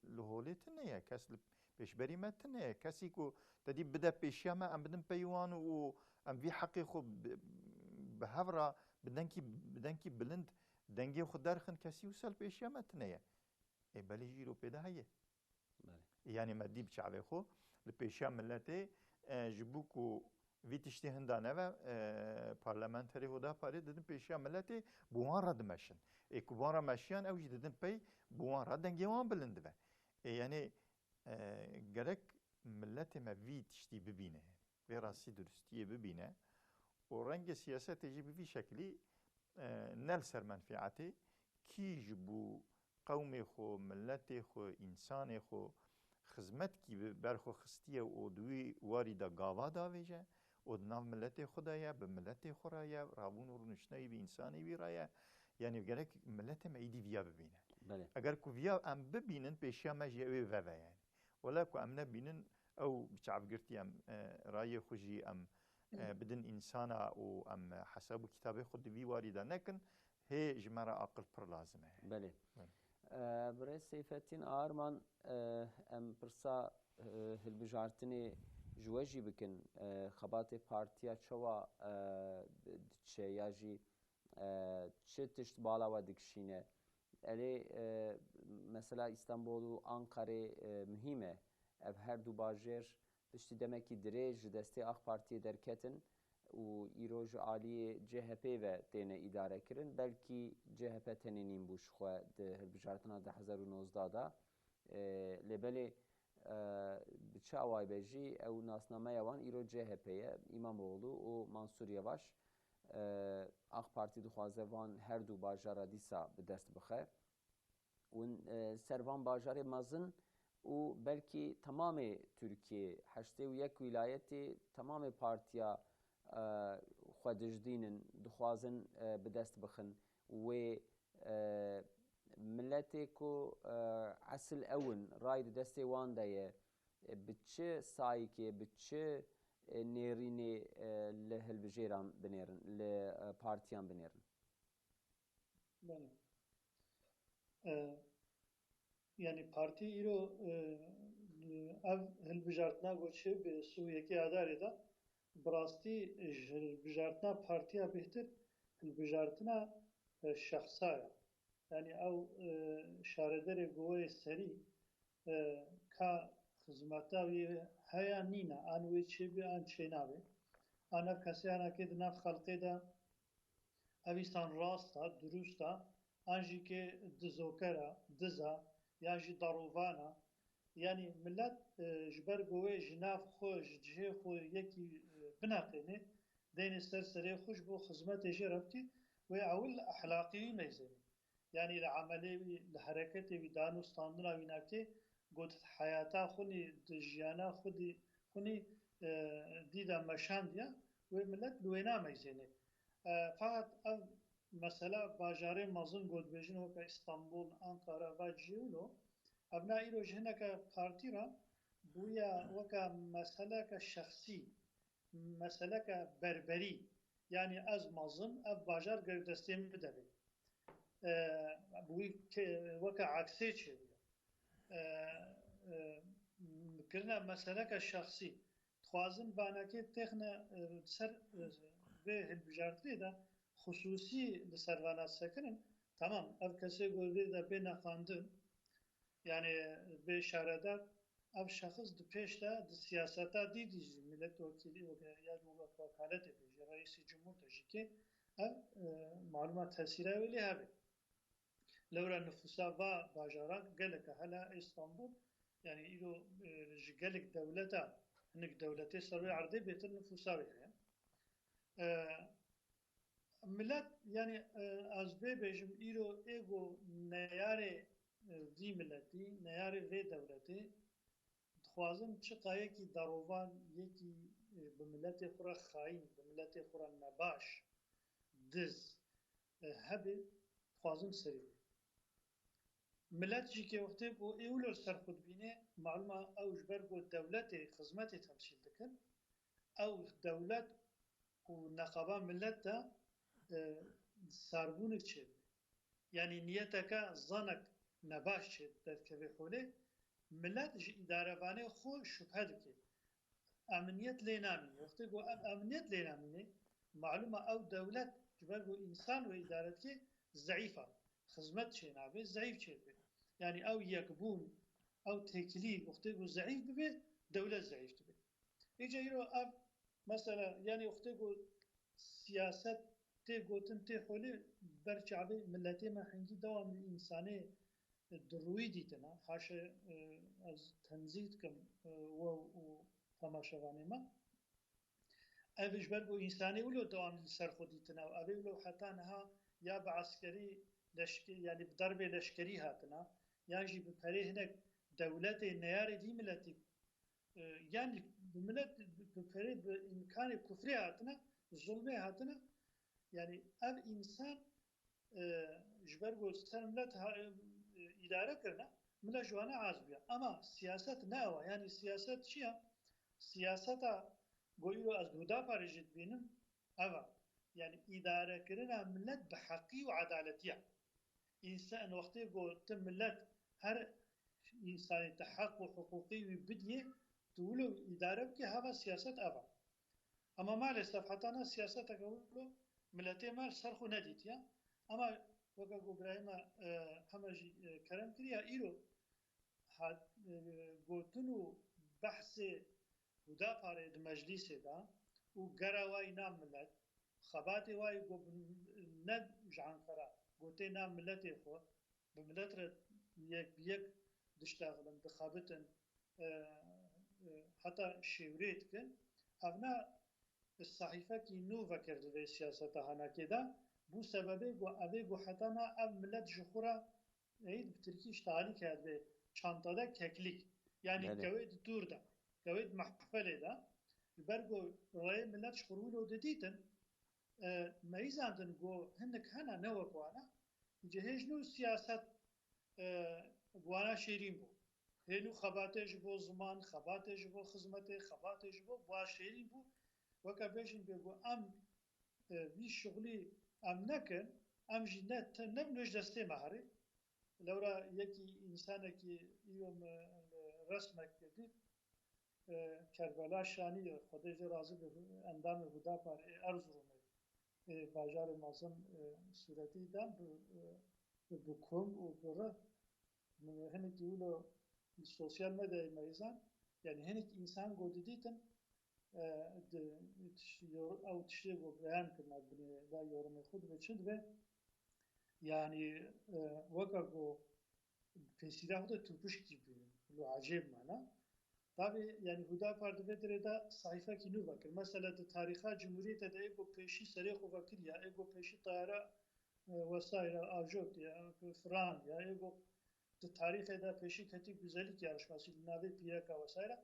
لهولت نه کس پیشبری مت نه کسی کو تدی بده پیشیا ما ام بدن پیوان و ام وی حقی خو به هورا بدنکی بلند دنگی خود درخن کسی وصل پیشیا مت نه ای بلی جیرو پیدا هیه يعني ما دي بشعبي خو لبيشام ملاتي جبوكو ویتشتی هندانه و پارلمانتری هدا پاری دادن پیشیا ملتی بوان را دمشن اکوان را مشیان اوجی دادن پی بوان را دنگیوان بلند به یعنی گرک ملت ما ویتشتی ببینه و راستی درستیه ببینه و رنگ سیاست جی بی شکلی نل سر منفعتی کیج بو قوم خو ملت خو انسان خو خدمت کی برخو خستیه و دوی واری دا گاوا دا ویجه و ناو ملت خدایا به ملت خورایه رابون و رنشنایی به انسانی وی رایه یعنی گرک ملت ما ایدی ویا ببینه اگر کو ویا ام ببینن پیشیا ما جیوی و یعنی ولا کو ام نبینن او بچعب گرتی ام رای خوشی ام بدن انسانا و ام حساب کتاب خود وی واری دا نکن هی جمرا عقل پر لازمه بله برای سیفتین آرمان ام پرسا هلبجارتنی جواجی بکن خبات پارتیا چوا چه یا جی چه تشت بالا و دکشینه الی مثلا استانبول و آنکاره مهمه اف هر دو باجر تشتی دمکی دریج دسته آخ پارتی درکتن و ایروج عالی CHP و تینه اداره کرن بلکی CHP تنینیم بوش خو ده هلبجارتنا 2019 دا لبلی بچه اوای بجی او ناسنامه یوان ایرو CHP İmamoğlu و منصور یواش آخ پارتی دخوازه وان هر دو باجارا دیسا به دست بخه و سروان باجار مازن و بلکی تمام ترکیه 81 ولایتی تمام پارتیا خودجدینن دخوازن به دست بخن و ملتی کو اصل اون رای دستی وان دایه بچه سایکی بچه نيريني لهالبجيران بنيرن لبارتيان بنيرن. بله. يعني parti إيرو أف هالبجارتنا قوتشي بسوية كي عداري دا براستي هالبجارتنا بارتيا بهتر هالبجارتنا شخصايا يعني أو شاردر قوي سري كا خدمتا وی هیا نینا آن وی چی بی آن چی نبی آن کسی آن که دنف خلقی دا اویستان راستا درستا آنجی که دزوکرا دزا یا جی دارووانا یعنی ملت جبر گوی جناف خوش جه خو یکی بناقینه دین سری خوش بو خدمت جی ربطی و اول اخلاقی نیزنی یعنی العملی الحرکتی و دانستاندنا و نکته قلت حياتا خوني دجيانا خوني ديدا مشانديا وملت لوينا ميزيني فقط مثلا باجاري مازن قلت بيجين وكا اسطنبول أنقرة باجيولو أبناء إلو جهنك بارتيرا بويا وكا مسألة كشخصي مسألة كبربري يعني أز مازن أب باجار قردستين بدبي بوي وكا عكسي كرنا مسألة كشخصي خوازن بانكي تخنا سر به البجارتي دا خصوصي لسروانات سكنن تمام اف كسي قولي دا بينا خاندن يعني بشاردات اف شخص دو پیش دا سياساتا دي ملت وكيلي يا وكالة بيجي رئيس جمهور تجيكي معلومات تأثيرها ولي هابي لورا نفوسا با باجارات قالك هلا اسطنبول يعني إلو قالك دولتا هنك دولتي سروي عرضي بيتر نفوسا بيها ملت يعني أزبي بيجم إلو إيغو نياري دي ملتي نياري في دولتي تخوازم چقا يكي داروان يكي بملتي خورا خاين بملتي خورا نباش دز هبي تخوازم سري ملت جي كي وقتي بو ايولر سر خود بينه معلومه او جبر بو دولت خدمت تمثيل دكن او دولت و نقابه ملت دا سربون چه يعني نيتك ظنك نباش چه دكبي خوله ملت جي ادارهانه خو شبهه دكي امنيت لينامي وقتي بو امنيت لينامي معلومه او دولت جبر بو انسان و ادارتي ضعيفه خدمت چه نابه ضعيف چه يعني أو يكبون أو تكليل وقتي ضعيف ببي دولة ضعيف تبي. إجا يرو أب مثلا يعني وقتی گو سیاست تی گوتن تی خولی برچعبی ملتی ما حنگی دوام انسانی دروی دیتنا خاش از تنزیت کم و تماشاوانی ما اوش برگو انسانی ولو دوام سر خودیتنا و اوی ولو حتی نها یا بعسکری لشکری يعني بضربة لشكري هاتنا يعني بپره هناك دولة نيار دي ملتي يعني بملت بپره بإمكان كفري هاتنا ظلمي هاتنا يعني أب إنسان جبرگو سر ملت إدارة كرنا ملا جوانا عازبيا أما سياسة ناوى يعني سياسة شيا سياسة قويلو از هدا پارجت بينم أما يعني إدارة كرنا ملت بحقي وعدالتيا إنسان وقتی گو تم ملت هر إنسان تحق وحقوقي وبديه تقولوا إدارة كي هذا سياسة أبا أما مالستف حتى أنا سياسة تقولوا ملتي مال سرخو نديت يا أما وقا إبراهيم همجي كلام كريا إيرو هاد قوتنو بحث ودا بارد مجلس دا وقراواي نام ملت خباتي واي قو ند جعان خرا قوتي نام ملتي خو بملت رد يك دشتاغلن دخابتن حتى شوريت كن أبنا الصحيفة كي نوفا كرد في السياسة هنا كده بو سببه قو أبي قو حتى ما أب ملت جخورا عيد بتركي اشتغالي كاد في شانطة دا ككليك يعني كويد دور دا كويد محفلة دا البرقو رأي ملت شخورولو دديتن ما يزاندن قو هنك هنا نوك وانا جهيج نو سياسة وانا شيرين بو هنو خباتش بو زمان خباتش بو خدمته خباتش بو وا شيرين بو وكا بيجن بيقو ام في شغلي ام نكن ام جنات نبنوش دستي مهري لورا يكي انسانك يوم رسمك دي کربلا شانی خودش راضی به اندام بودا پر ارزرومه باجار مازن صورتی دم به کم و بره من هنی دیولو سوسیال مدیا میزان yani هنی insan گودیدن او تشتی و بیان کنند بنی دا یورم خود بچید و yani وقتا گو پیشیده خود توپش کی بینیم لو عجیب مانا tabi yani huda pardivedre da sayfa ki nu bakır. Mesela de tariha cumhuriyete de ego peşi serexo vakir ya ego peşi tayara vesaire avjot ya Fran ya ego de tarihe da peşi keti güzellik yarışması navi piraka vesaire.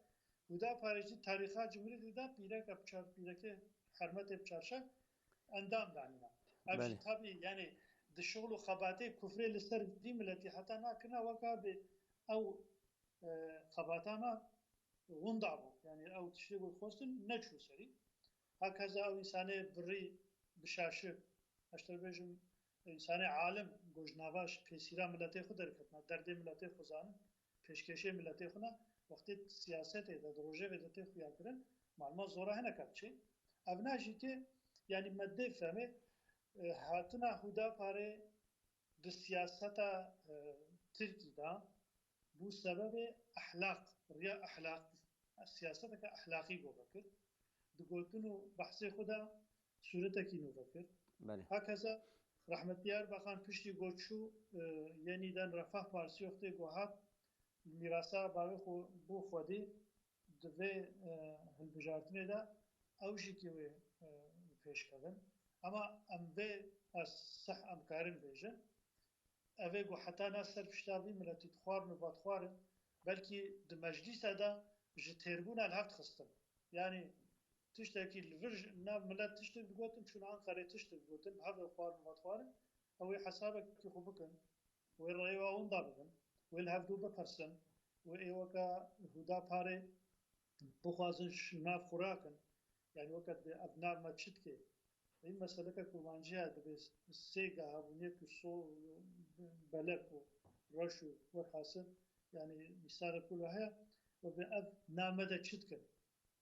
Huda parisi tariha cumhuriyete da piraka pçar pirake hürmet hep çarşak endam danina. Abi tabi yani de şغل خباته kufre lister di milleti hatta nakına vakabi ev خباتana غندعبو يعني أو تشتغل خوستن نشو سري هكذا أو إنسانة بري بشاشة أشتر بيجم إنسانة عالم جوجناواش بيسيرا ملته خود دركتنا درد ملته خوزان پیشکشی ملته خونا وقتی سیاست ده دروجه و دته خویا کرن معلومات زورا هنه کاتچی ابناجی که يعني ماده فهمه هاتنا هدا پاره د سیاست ترکی دا بو سبب أخلاق ريا أخلاق السياسة كأخلاقي جو بكر دقولتنو بحثي خدا صورته كينو بكر هكذا رحمت ديار بخان پشتی گوچو يعني دان رفاه پارسی وقتی گوهات میراسا باوی خو بو خودی دوی هلبجارتنه دا اوشی که پیش کردن اما ام به از صح امکارن بیجن اوه گو حتی ناس سر پشتاوی ملتی تخوار نبات خوارن بلکه د مجلس دا جتربون الهفت خستن يعني تشتكي الفرج ناب ملات تشتكي بقوتن شو العنقرة تشتكي بقوتن هذا الخوار مطوارن أو حسابك كي خبكن والرأيوا ونضربن والهفدو بفرسن وإيوكا هدا باري بخوازن شناف خوراكن يعني وقت بأبناء ما تشتكي این مسئله که کومانجی هست به سیگا هونیه که سو بلک و رشو و حاصل يعني مثال كلها وبأب نامدا تشتكن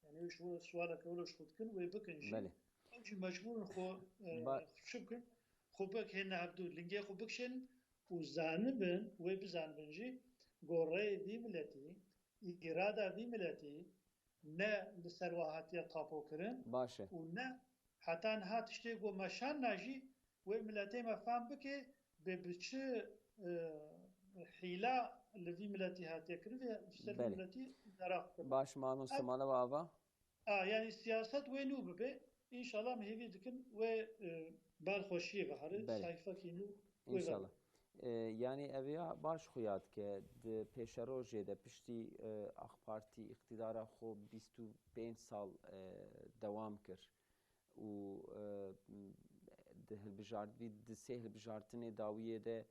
يعني وش هو سؤالك ولا شو تكن ويبكن جي أوجي مجبور خو شبكن خو بك هنا عبدو لينجي خو بكشن وزانبن ويبزانبن جي قرية دي ملتي إرادة دي ملتي نه لسر واحتی قاپو کرن باشه و نه حتی نه تشتی گو مشان نجی و ملتی مفهم بکه به بچه حیله لوی ملتی هاتی کرن و سر بله ملتی دراخت کرن باش مانو سمالا و آوا يعني سياسات وينو ببي ان شاء الله مهيفي دكن و بالخوشيه بهره بله صحيفه كينو انشالله یعنی اویا باش خویاد که د پیشروژه د پشتی اخ پارتی اقتدار خو 25 سال دوام کرد و ده هلبجارت بی د سه هلبجارتنی داویه ده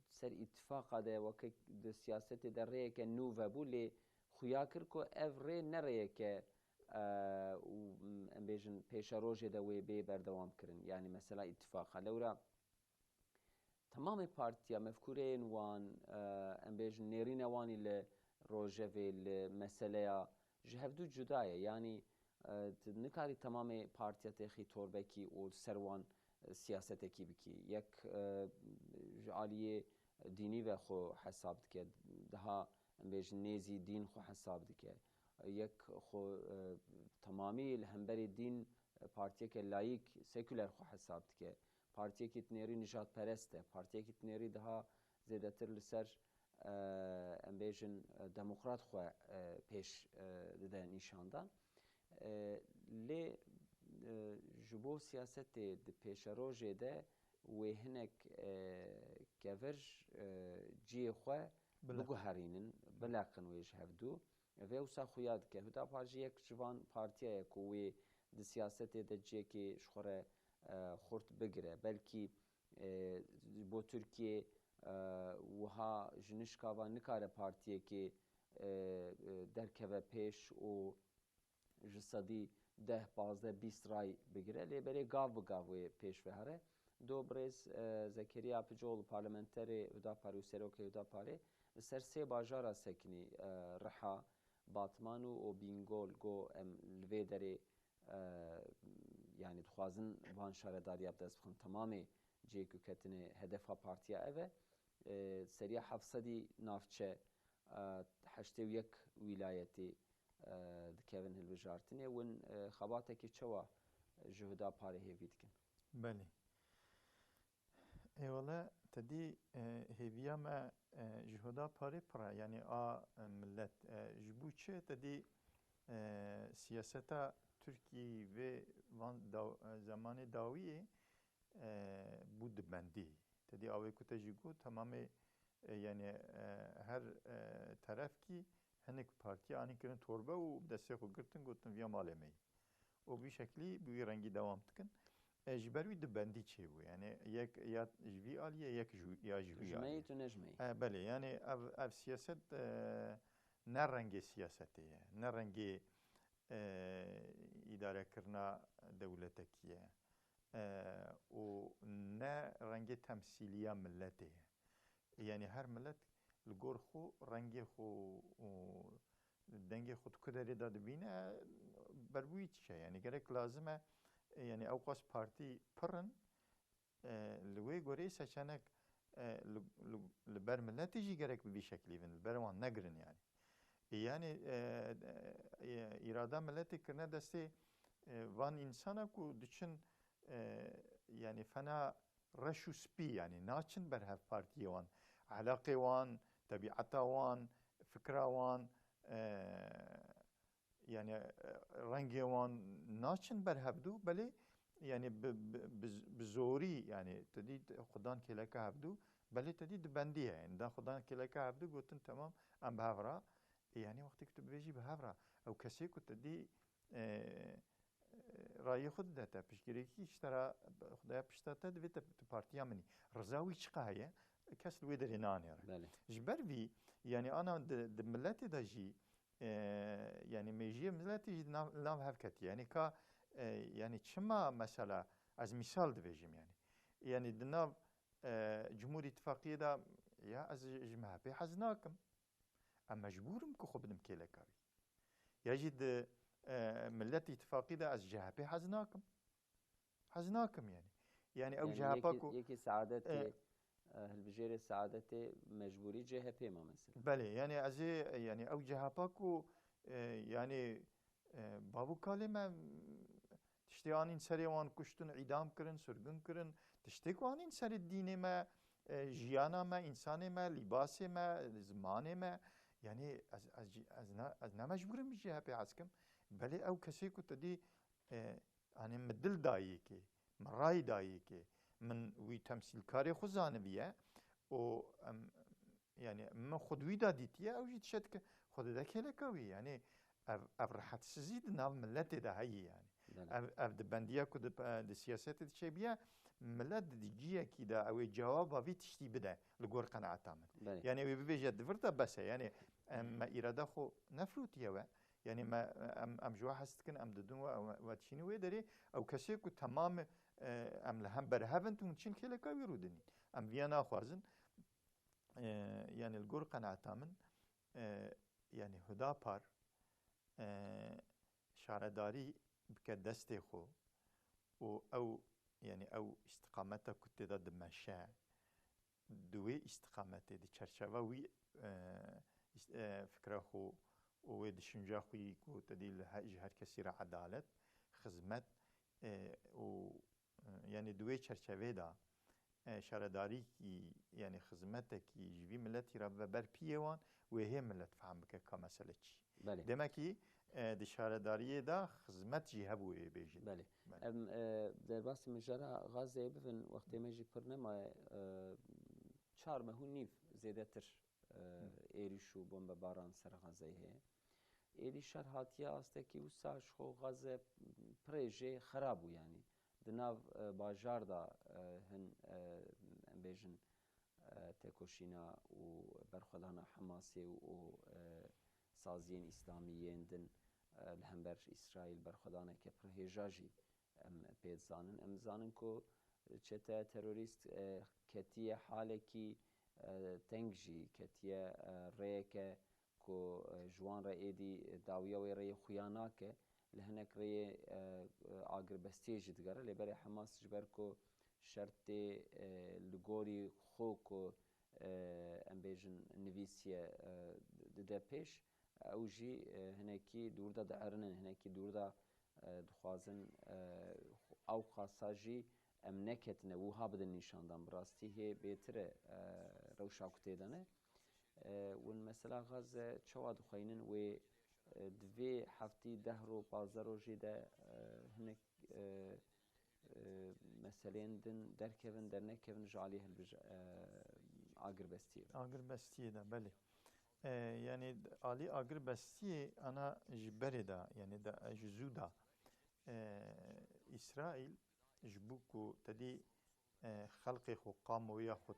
سر اتفاق ده وک د سیاست در ریه که نو و بولی خویا کر کو اف ری نریه که و ام بیجن پیشروژه ده وی بی بردوام کرن یعنی مثلا اتفاق لورا تمام پارتیا مفکورین وان ام بیجن نرین وانی ل روجه ل مسئله جهودو جدایه یعنی نکاری تمام پارتیا تخی توربکی و سروان سیاست کی بکی یک عالیه دینی و خو حساب دکه ده بیش نیزی دین خو حساب دکه یک خو تمامی الهمبری دین پارتیا که لایک سکولر خو حساب دکه پارتیا که تنیری نجات پرسته پارتیا که تنیری ده زیاده تر لسر ام بیشن دموکرات خو پیش ده نشاندن لی جبو سیاست د پیشروژه ده و هنک کورج جی خو بگو هرینن بلاکن ویش هفدو و اوسا خویاد که هدا پارجی یک جوان پارتیا کوی د سیاست د جی که شخوره خورت بگیره بلکی بو ترکیه وها جنشکاوا نکاره پارتیه که درکوه پیش و جسدی 10-15-20 رای بگیره لی بری گاو بگاوی پیش بهره دو برز زکریا پجول پارلمنتری ودا پاری و سروک ودا پاری سر سه باجارا سکنی رحا باتمانو و بینگول گو لوی داری یعنی دخوازن وان شارداری ابداز بخون تمامی جیکو کتنه هدفها پارتیا اوه سریا 700 نافچه 81 ولایتی دکیون هلبجارتنه ون خباته که چوا جهودا پاره هیوید کن بله ایوالا تدی هیویا ما جهودا پاره پرا یعنی ملت جبو چه تدی سیاستا ترکی و زمان داویه بود بندی تدی آوه کتا جیگو تمام یعنی هر طرف کی هنک پارتی آنی کردن توربه و دسته خود گرتن گفتن ویا مال می و بی شکلی بی رنگی دوام تکن جبروی دبندی چه بو یعنی یک یا جوی آلیه یک یا جوی آلیه جمعی تو نجمعی بله یعنی اف سیاست نه رنگ سیاسته نه رنگ اداره کرنا دولتکیه و نه رنگ تمثیلیه ملته یعنی هر ملت لگور خو رنگ خو دنگ خود کدری داد بینه بروی چه یعنی گرک لازمه یعنی اوقاس پارتی پرن لوی گوری سچنک لبر ملتی جی گرک بی شکلی بین لبروان نگرن یعنی اراده ملتی کرنه دسته وان انسانا کو دچن یعنی فنا رشو سپی یعنی ناچن بر هف پارتی وان علاقه وان طبيعتا وان فكرة وان يعني رنگي وان ناچن برهبدو بلي يعني بزوري يعني تديد خدان كلاكا هبدو بلي تديد بندية يعني دا خدان كلاكا هبدو قلتن تمام ام بهافرا يعني وقت كنت بيجي بهافرا او كسي كنت دي رأي خود داتا بشكريكي اشترى خدايا بشتاتا دويتا بارتيا مني رزاوي چقاية کس لوی داری نانیاره. جبر وی یعنی آن دملتی داشی یعنی میجی ملتی نام هفکتی یعنی که یعنی چما مثلا از مثال دویجیم یعنی دناب جمهوری اتفاقیه دا یا از جمعه به حزناکم اما مجبورم که خوب بدم کله کاری یجد ملتی اتفاقیه دا از جهه به حزناکم یعنی او جهه پاکو یکی سعادت هالبجيرة سعادته مجبوري جهة بيما مثلا بله يعني أزي يعني أو جهة باكو yani babû kalê me tiştê anîn serê wan kuştin, îdam kirin, sirgin kirin, tiştê ku anîn serê dînê me, jiyana me, însanê me, lîbasê me, zimanê me, yani ez nemecbûrim ji hepê hez kim. Belê ew kesê ku tedî anê min dil dayêkê, min rayî dayêkê, min wî temsîlkarê xwe zanibiye û yani min xwe wî da dîtiye, ew jî tişe dike xwe dide kêleka wî. Yani ev rehatsizî di nav milletê de heye yani. Ev di bendiya ku di siyasetê diçêbiye, millet di ciyekî de ew ê cewaba vî tiştî bide li gor qeneeta min. Yani wê bibêje divir de bes e. Yani me îrada xwe nefrûtiye we. Yani em ji we hez dikin, em didin we tişînî wê derê, ew kesê ku temam em li hem berhevin tu çîn kêleka wî rûdinîn. Em viya naxwazin. Yani li gor qeneeta min yani Hüdapar şaredarî bike destê xwe û ew yani ew îstiqameta ku tê de dimeşe, di wê îstiqametê di çerçeva wî fikra xwe û wê düşünca xwe ku tedî ji her kesî re edalet, xizmet û yani di wê çerçevê de şaredarîkî yani xizmetekî ji vî milletî re veber piyê wan wê hê millet fehm bike ka mesele çi. Demekî di şaredariyê de xizmet jî hebû wê bêjin. Belê. Em derbasî mijara Gazeyê bibin wextê me jî pir nemaye 4 mehû nîv zêdetir êriş û bombebaran ser Gazeyê heye. Êrîşar hatiye astekî wisa ji xwe Gaze pirê jê xerab bû yani. Di nav bajar da hin em bêjin têkoşîna û berxwedana Hemasê û saziyên îslamîyên din li hember İsraîl berxwedaneke pir hêja jî em pê dizanin. Em dizanin ku çete terorîst ketiye halekî teng jî ketiye rêyeke ku ji wan re êdî dawiya wê rêyê xuya nake, li hinek rêyê agiribestiyê jî digere. Lêberê Hemas ji ber ku şertê li gorî xwe ku em bêjin nivîsiye dide pêş, ew jî hinekî dûr da diherinin, hinekî dûr da dixwazin ew xasa jî em neketine wiha bidin nîşandan. Bi rastî hê bêtir e rewşa ku tê de ne. Win mesela Gaze çawa dixweynin wê di vê heftî 10 roj 15 rojê de hinek meselên din derkevin dernekevin ji alî agiribestiyê de. Agiribestiyê de belê. Yani alî agiribestiyê ana ji berê de yani ji zû da İsraîl ji bo ku tedî xelkê xwe qamoya xwe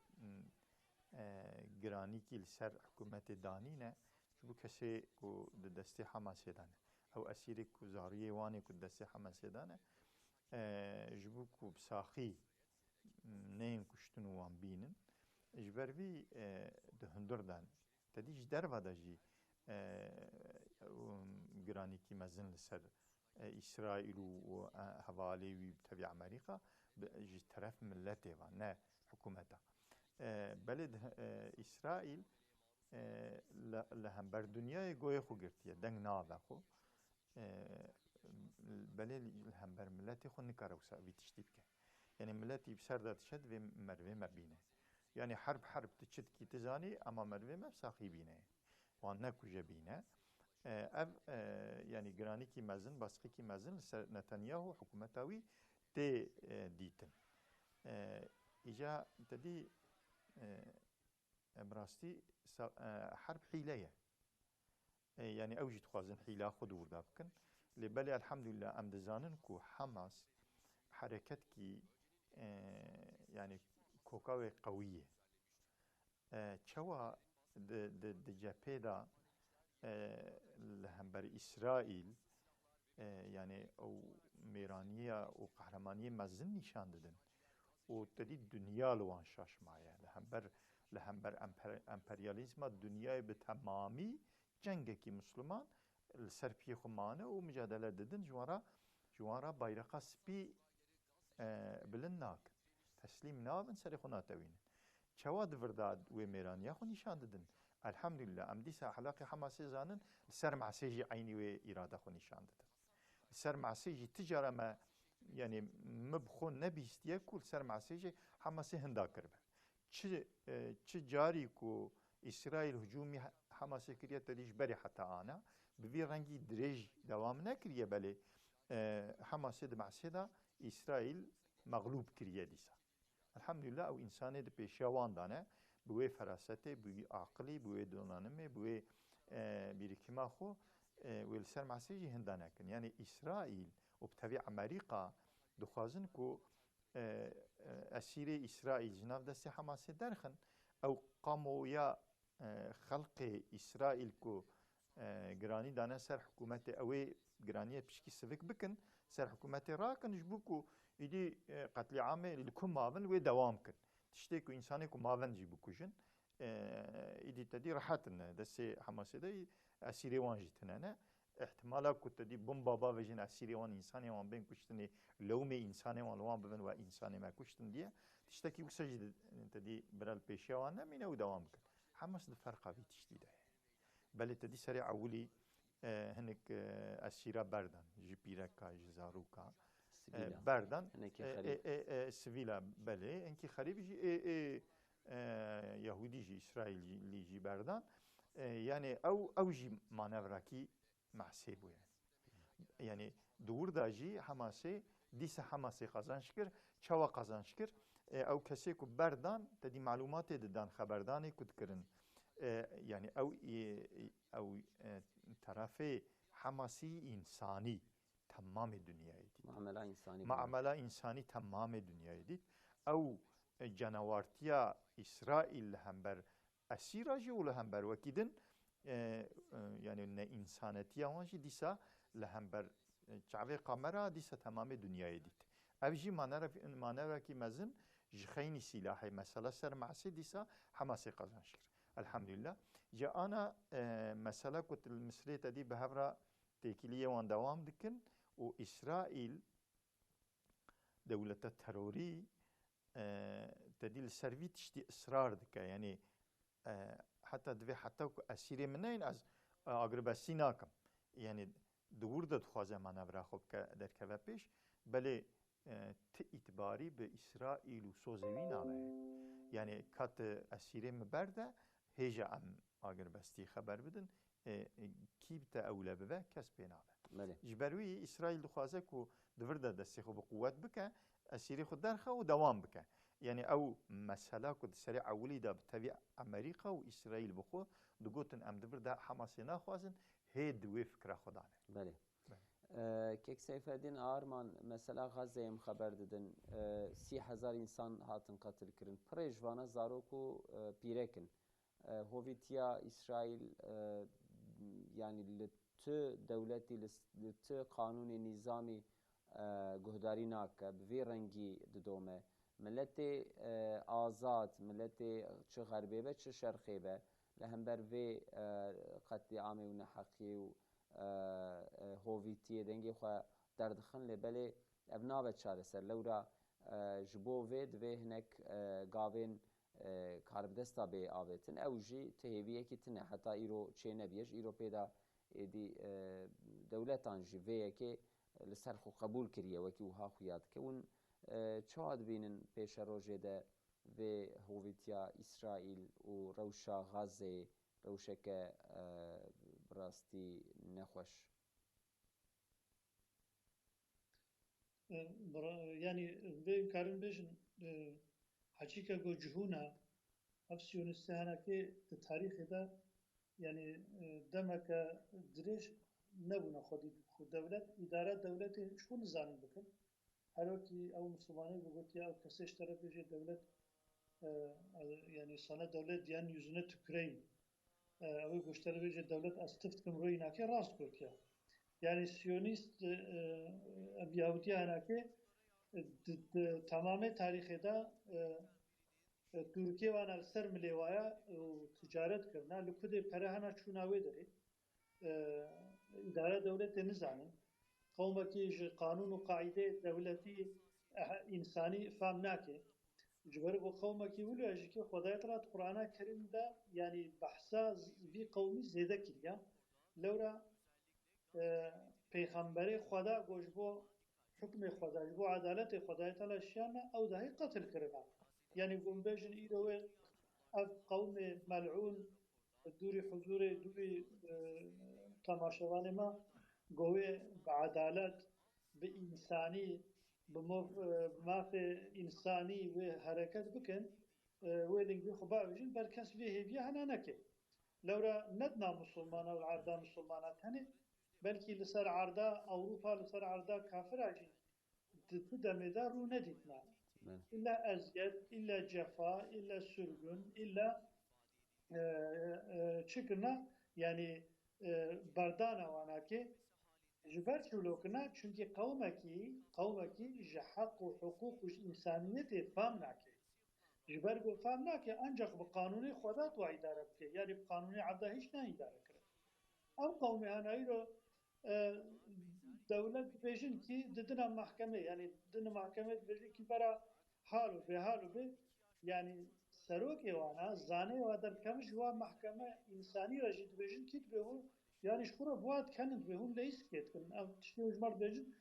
giranîkî li ser hikûmetê danîne, ji bo kesê ku di destê Hemasê de ne. Ew esîrê ku zariyê wanê ku di destê Hemasê de ne, ji bo ku bi saxî neyên kuştin û wan bînin, ji ber vî di hundir de tedî ji derve de jî giranîkî mezin li ser İsraîl û hevalê wî bi tevî Amerîka ji teref milletê ve ne hikûmeta. Belê İsraîl li hember dunyayê goyê xwe girtiye, deng nabe xwe. Belê li hember milletê xwe nikare wisa vî tiştî bike. Yani milletî bi ser de dişe divê merivê me bîne. Yani herb tu çi dikî tu zanî ama merivê me saxî bîne. Wan nekuje bîne. Ev yani giranîkî mezin, baskîkî mezin li ser Netanyahu hikûmeta wî tê dîtin. Îja tedî براستی حرب حیله یعنی او جی تخوازن حیله خود ورده بکن لبلی الحمدلله ام دزانن کو حماس حرکت کی yani kokawe qawiye çawa de cepheda lehember İsrail yani o miraniye o kahramaniye mezin nişan dedin o tedi dünya lwan şaşmaya lehember emperyalizma dünyayı bi tamamî cengekî Müslüman li ser piyê xwe mane û mücadele didin ji wan re bayreqa spî bilind nakin. Teslîm nabin serê xwe natewînin. Çawa di vir da wê mêraniya xwe nîşan didin. الحمد لله ام دیسا حلاقی حماسی زانن سر معسیجی عینی و اراده خو نشان داده سر معسیجی تجاره ما يعني مبخون نبيستيه كل سر معسيجي حماسي هندا كربه چه جاري كو إسرائيل هجومي حماسي كريه تديش بري حتى أنا بفي رنجي دريج دوام نكريه بلي حماسي د معسيدا إسرائيل مغلوب كريه ديسا الحمد لله أو إنساني د بيشاوان دانه بوي فراسته بوي عقلي بوي دونانمي بوي بيركما خو والسر معسيجي هندا نكن يعني إسرائيل وبتبع أمريكا دخوازن كو أسيري إسرائيل جناف دستي حماسي درخن أو قاموا يا خلق إسرائيل كو جراني دانا سر حكومة أوي جرانية بشكي سفك بكن سر حكومة راكن جبوكو يدي قتل عامة لكم ماذن ودوام كن تشتكو إنساني كو ماذن جيبوكو جن يدي تدي راحتنا دستي حماسي دي أسيري وانجتنا احتمالا كنت دي بومبا وجن اسيري وان انساني وان بين كشتني لومي انساني وان وان بين وانساني ما كشتن دي تشتكي وسجد انت دي برال بيشا وانا من ودوام كن حمس الفرقه في تشديده بل تدي سريع اولي هنك اسيرا بردان جبيركا جزاروكا بردان سفيلا بله انكي خريب جي يهودي جي اسرائيلي اللي جي بردان يعني او جي مانوراكي محسوب يعني دور داجي حماسي ديس حماسي قازانش كر چوا قازانش كر او كسي كو بردان تدي معلومات ددان خبرداني كد كرن يعني او طرف حماسي انساني تمام الدنيا دي معامله انساني تمام الدنيا دي او جنوارتيا اسرائيل همبر اسيراجي ولا همبر وكيدن يعني ان انسانيتي وانجي ديسا لهمبر شعبي قمرة ديسا تمام دنيا ديت افجي ما نرى كي مازن جخيني سلاحي مسألة سر معسي ديسا حماسي قزانشكر الحمد لله جاء انا مسألة كنت المصرية دي بهفرة تيكيلية وان دوام دكن وإسرائيل دولة التروري تدي السرفي تشتي إصرار دكا يعني حتى دوی حتی اسیری منین از اگر سیناکم یعنی دور داد خوازه منور خوب که در که پیش بله ت اعتباری به اسرائیل و سوزوی ناله یعنی کات اسیری مبرده هیجا ام اگر بستی خبر بدن کی بتا اوله به کس بیناله جبروی اسرائیل خوازه کو دور داد دستی خوب قوت بکه اسیری خود درخه و دوام بکه يعني أو مسألة كنت سريع أولي دا بتبع أمريكا وإسرائيل بخو دقوتن أم دبر دا حماسي ناخوازن هي دوي فكرة خدانه بله كيك سيف الدين آرمان مسألة غزة يم خبر ددن 30,000 إنسان هاتن قتل كرن بريج وانا زاروكو بيركن هوفيتيا إسرائيل يعني لت دولتي لت قانون نظامي گهداری ناکه به رنگی ددومه ملت آزاد ملت چه غربی به چه شرقی به لهمبر و قتل عامی و نحقی و هویتی دنگی خو دردخن لبله ابناء چاره سر لورا جبو ود و هنک گاوین کاربدستا به آوتن اوجی تهویه کی تنه حتی ایرو چه نبیش ایرو پیدا دی دولتان جویه که لسر خو قبول کریه وکی وها خویاد که اون چاد بینن پیش روژه ده و هویتیا اسرائیل و روشا غزه روشک براستی نخوش يعني بإمكان بيجن حقيقة جو جهونا أفسيون استهانا كي التاريخ ده يعني دمك دريش نبونا خود دولت إدارة دولت شو نزانن بكن هروكي أو مسلمانين بقولتي أو كسيش ترى بيجي دولت يعني صنع دولت ديان يزنة تكرين أو كشترى بيجي دولت أستفت كم روينا كي راس قلتيا يعني سيونيست يهودي أنا كي تمام تاريخ ده تركيا وانا سر مليوايا وتجارت كرنا لكده برهنا شوناوي دري إدارة دولة نزانن قومكي قانون وقاعدة دولتي إنساني فهم ناكي جبر قومه كي ولا أجيك خدای تعالى القرآن الكريم ده يعني بحثا في قومي زيادة كريا لورا پیغمبر خدا گوش بو حکم خدا بو عدالت خدای تعالی شانه او ده قتل کرنا يعني قوم بيجن إيروه قوم ملعون دوري حضور دوري تماشوان ما قوي بعدالت بإنساني بما في إنساني وحركات بكن ويلين بي خبا بيجن بركس فيه بيها هنا نكي لورا ندنا مسلمان والعرضا مسلمانات هني بلكي لسر عرضا أوروبا لسر عرضا كافر عجين تدمدا رو نديتنا إلا أزيد إلا جفا إلا سرقن إلا چكنا يعني بردانا واناكي جبر شلوكنا چونكي قومكي جحق وحقوق إنسانية فهم ناكي جبر قو فهم ناكي أنجق بقانوني خودات وإدارة بكي يعني بقانوني عبدا هيش نا إدارة كرد أو قومي هنا إيرو دولة بيجن كي ددنا محكمة يعني ددنا محكمة بيجن كي برا حالو به يعني سروكي وانا زاني وادر كمش هو محكمة إنساني رجيت بيجن كيت بهو يعني شكورا بواد كانت بهون ليس كيت كن أو تشتوج مر بيجن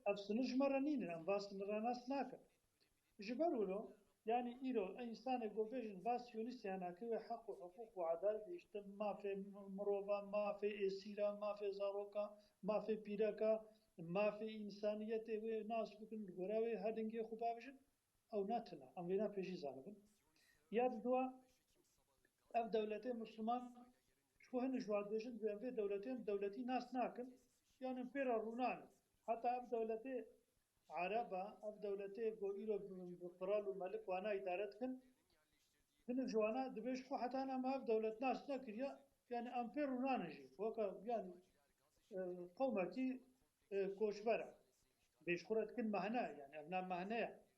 أفسنج مرانين أم باسن راناس ناكا جبرولو يعني إيرو إنسان يقول بيجن باس يونسي هنا كوي حق وحقوق وعدالة يشتم ما في مروبا ما في إسيرا ما في زاروكا ما في بيراكا ما في إنسانية وناس بكن الغراوي هادنجي خوبا بيجن أو ناتنا أم بينا بيجي زانبن ياد دوا أف دولتين مسلمان شو هن جواد بيجن بين دولتين دولتي ناس ناكن يعني بيرا رونان حتى أف دولتين عربة أف دولتين بو إيرو بقرال وملك وانا إدارتكن هن جوانا دبيش خو حتى أنا ما أف دولة ناس ناكريا يعني أمبير رونانجي وكا يعني قومتي كوشبرة بيش خورت كن مهنا يعني أبناء مهنا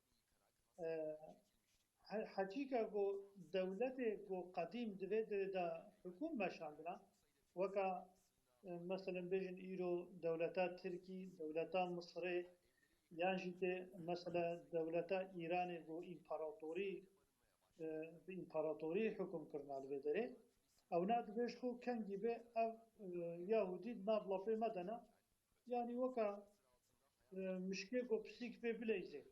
حقيقة جو دولة جو قديم دويد دا حكومة شاملة وكا مثلا بيجن إيرو دولتات تركي دولتات مصري يعني مثلا دولتات إيران جو إمبراطوري حكم كرنا البدري أو ناد بيش خو كان جيبه أو يهودي نابلا في مدنا يعني وكا مشكلة جو بسيك في بليزي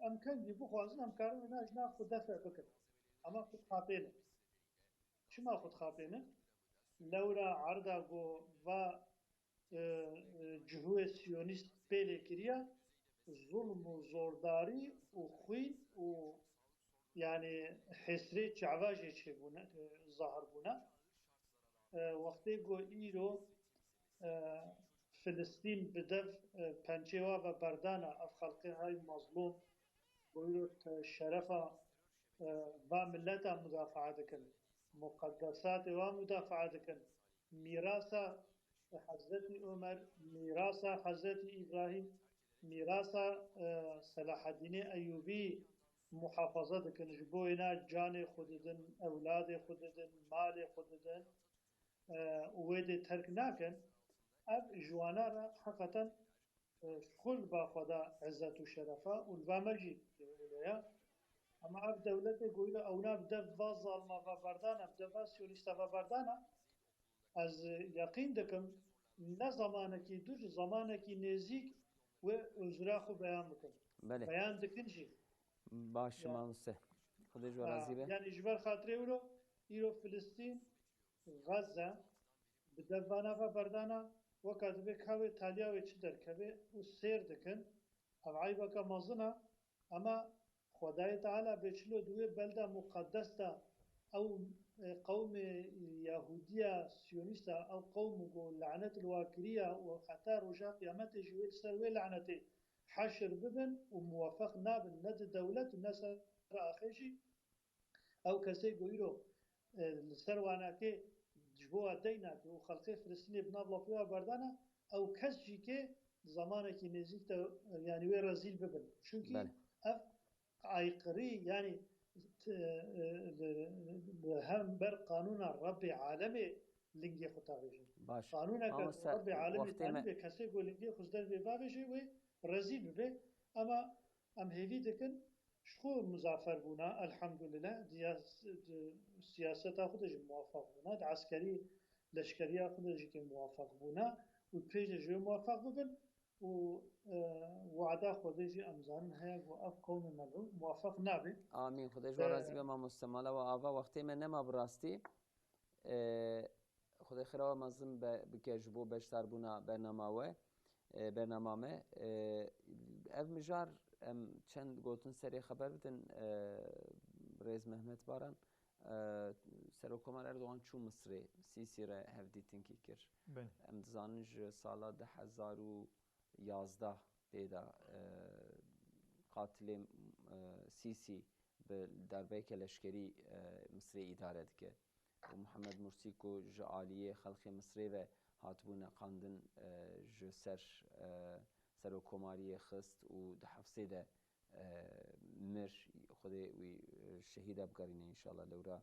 أم كان جيبو خوازن أم كارن ناج ناخد دفع بكر أما خد خابينه شما خد خابينه لورا عرضا جو و جهوه سيونيست بيلي كريا ظلم وزورداري وخوي و يعني حسري شعواجي بونا ظاهر بونا وقتی جو إيرو فلسطين بدف پنچوا و بردانا أف خلقي هاي مظلوم بيروت شرفا وملتا مدافعة دكن مقدسات ومدافعة دكن ميراثا حضرت عمر ميراثا حضرت إبراهيم ميراثا صلاح الدين أيوبي محافظة دكن جبوينا جان خوددن أولاد خوددن مال خوددن ويد ترك ناكن أب جوانا حقا كل باخدا عزة وشرفة والبامجي أما أب دولته قويلة أو نبدأ بازال ما بردانا بدأ باسيونيستا بردانا از يقين دكم نه زمانك دوج زمانك نزيك وأزراخو بيان بكم بيان دكن شيء باش مانسه خدي جو رازي به يعني جبال خاطري ولو إيرو فلسطين غزة بدأ بانا بردانا وكذبك هاوي تاليا ويشدر كبي وسير دكن أبعي بك مازنا أما خدای تعالی بچلو دوی بلده مقدستا أو قوم يهودية سيونيستا أو قوم لعنة الواكرية وحتى رجاء قيامته جويل سروي لعنته حشر ببن وموافق نابن ند دولة الناس آخيشي أو كسي قويرو سرواناكي جبوها ديناكي وخلقي فلسطيني بنابلا فيها بردانا أو كسجي كي زمانك نزيكتا يعني وي رزيل ببن شونكي أف عيقري يعني هم بر قانون رب عالمي لنجي خطابيجي قانونك رب عالمي تاني كسي قول لنجي خزدر ببابيجي وي رزيل ببي أما أم هيفي دكن شخو مزافر بونا الحمد لله سياسة خودش موفق بونا عسكري لشكري خودش که موفق بونا و پیش جو موفق بودن و وعده خودش امزان هیا و اف قوم ملو موفق نبی آمین خودش و راضی به ما مستماله و آوا وقتی من نما براستی خدای خیرا مازم بکجبو بشتر بونا برنامه اف مجار چند گوتن سری خبر بدن رئیس محمد باران سرکومار اردوغان چو مصری سیسی را هفدیتن کی کر ام دزانج سالا 2011 دیدا قاتل سیسی به دربه که لشکری مصری اداره دکه و محمد مرسی کو جعالیه خلق مصری و هاتبون قاندن سرکوماری خست و ده حفصه ده مر خودی وی شهید بگرینه انشالله لورا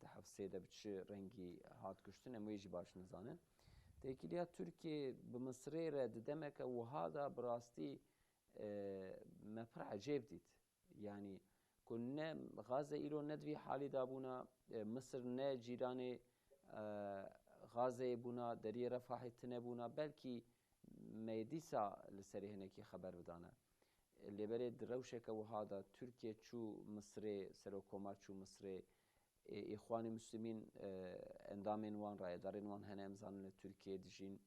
ده حفصه ده بچه رنگی هات کشتن امویجی باش نزانن تاکیدیا ترکیه به مصری را ددمک و هذا براستی مفر عجیب دید یعنی کنه غازه ایرو ندوی حالی دابونا مصر نه جیران غازه بونا دری رفاحی تنه بونا بلکی میدیسا لسری هنکی خبر بدانه لبره دروشه که وهذا ترکیه چو مصر سرکومار چو مصر اخوان مسلمین اندامین وان رای دارین وان هنه امزان ترکیه دجین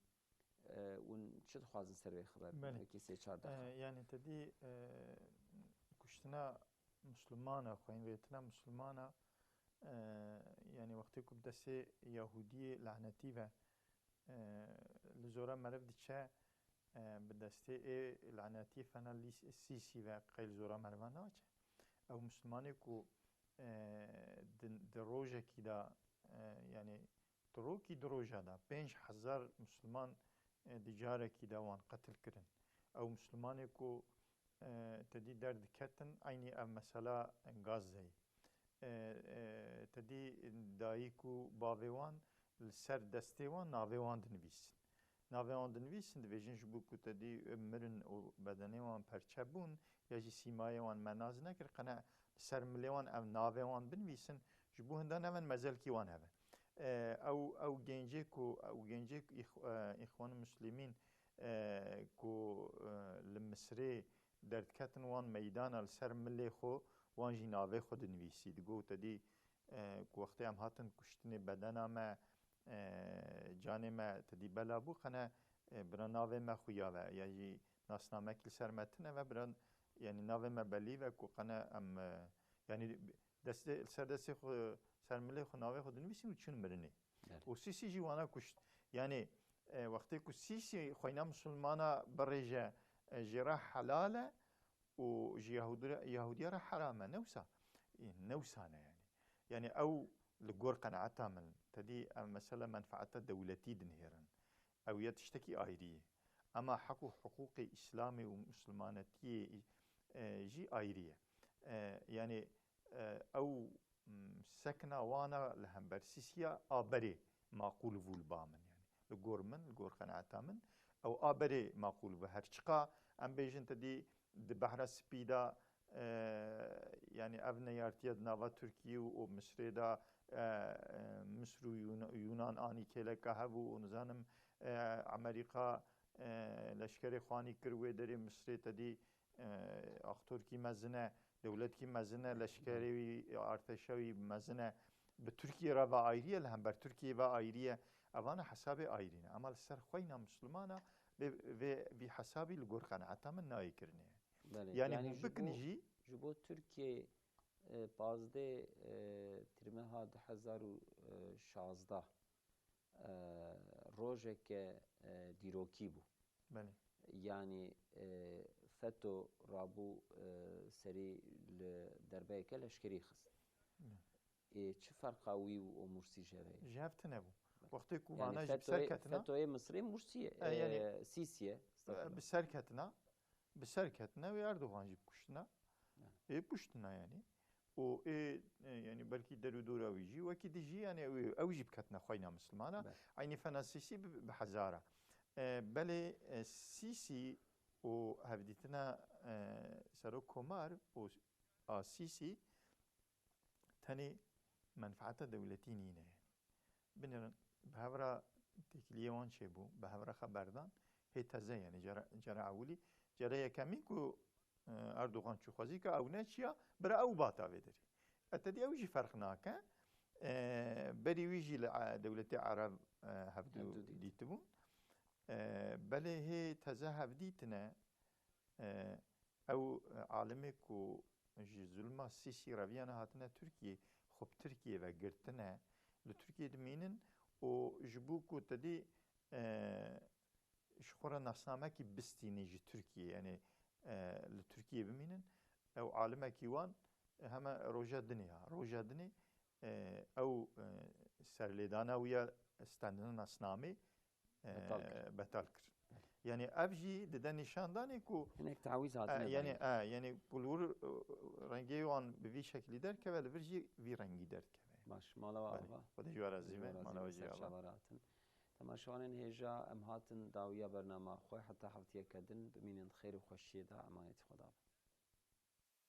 ون چه خوازن سروی خبر کی سه چهار یعنی تدی کشتنا مسلمانه خوین ویتنا مسلمانه یعنی وقتی که بدسته یهودی لعنتی و لزورا مرف دیچه بدسته لعنتی فنا سیسی و قیل زورا مروان ناچه او مسلمانی که دروجه کی دا یعنی دروکی دروجه دا 5000 مسلمان دیجاره کی دا وان قتل کرن او مسلمانی که تدی درد کتن عینی او مسئله غازه تدی دایی که باویوان سر دسته وان ناویوان دنویسن ناویان دنویسن دویجن جبو که تدی مرن و بدنه وان پرچبون یا جی سیمای وان مناز نکر قناع سر ملیوان او ناویوان بنویسن جبو هندان اوان مزل کی وان اوان او گنجه اخوان مسلمین که لمصری درد کتن وان میدان سر ملی خو وان جی ناوی خود نویسی دگو تدی که وقتی هم هاتن کشتن بدن ما جان ما تدی بلا بو خنا برا ناوی ما خویاوه یعنی ناسنامه کل سر متنه و برا یعنی ناوی ما بلی و که قنا ام یعنی سر دسته خو سر ملی خو ناوی خود نویسی و چون مرنه و سیسی جوانا کشت یعنی وقتی که سیسی خوینا مسلمانا برجه جراح حلاله و يهودية راه حرامة نوسانة يعني أو لجور قناعتها من تدي مثلا منفعتها دولتي دنهيرا أو يتشتكي آيرية أما حقوق إسلامي ومسلمانتي جي آيرية يعني أو سكنة وانا لهم برسيسيا آبري معقول فول بامن يعني لجور قناعتها من أو آبري معقول بهرشقا أم بيجن تدي بحر سپیدا یعنی ابن یارتیاد نوا ترکیه و مصر دا مصر و یونان آنی که لکه هبو و نزانم امریکا لشکر خوانی کروه داری مصر تدی اختور کی مزنه دولت کی مزنه لشکری ارتشوی مزنه به ترکیه را و آیریه لهم بر ترکیه و آیریه اوان حساب آیرینه اما سر خوینا مسلمانه به حسابی لگور قناعتا من نایی کرنه یعنی بکنجی جبو ترکیه 15 ترمه ها 2016 روزه که دیروکی بو یعنی فتو رابو سری دربه که لشکری خست چه فرقاوی و مرسی جوه؟ جهفت نبو وقتی که وانا جب سرکتنا فتوی مصری مرسیه سیسیه بسرکتنا و اردوغان جب کشتنا پشتنا یعنی و يعني بلكي درو دورا ويجي وكي ديجي يعني او جيب كتنا خوينا مسلمانا عيني فانا السيسي بحزاره بل السيسي و هفديتنا سرو كومار و آسيسي تاني منفعة دولتي نينه بنرن بهورا تكليه وان شبو بهورا خبردان هي تزه يعني جرى أولي جرى يكمل كو أردوغان شو خزيك أو نشيا برا أو باتا بدري أتدي أوجي فرق ناكا بري ويجي دولة عرب هبدو ديتبون بل هي تزه هبديتنا أو عالمك و ظلم سيسي رافيانا هاتنا تركيا خب تركيا وقرتنا لتركيا دمينن و جبوكو تدي شخورا نفسنامه كي بستيني جي تركيا يعني لتركيا بمينن او عالمه كيوان هما روجا دنيا او سرليدانا ويا استندنا نفسنامه بتالكر يعني افجي ددا نشانداني كو هناك تعويض هاتنا يعني يعني بولور رنگي وان بوي شكل در كبل فرجي في رنگي در كبل باش مالا وابا خدي جوار زيمه مالا وجي شباراتن تماشوان هيجا ام هاتن داويا برنامج خو حتى حفتيه كدن بمين الخير وخشيه دا امانه خدا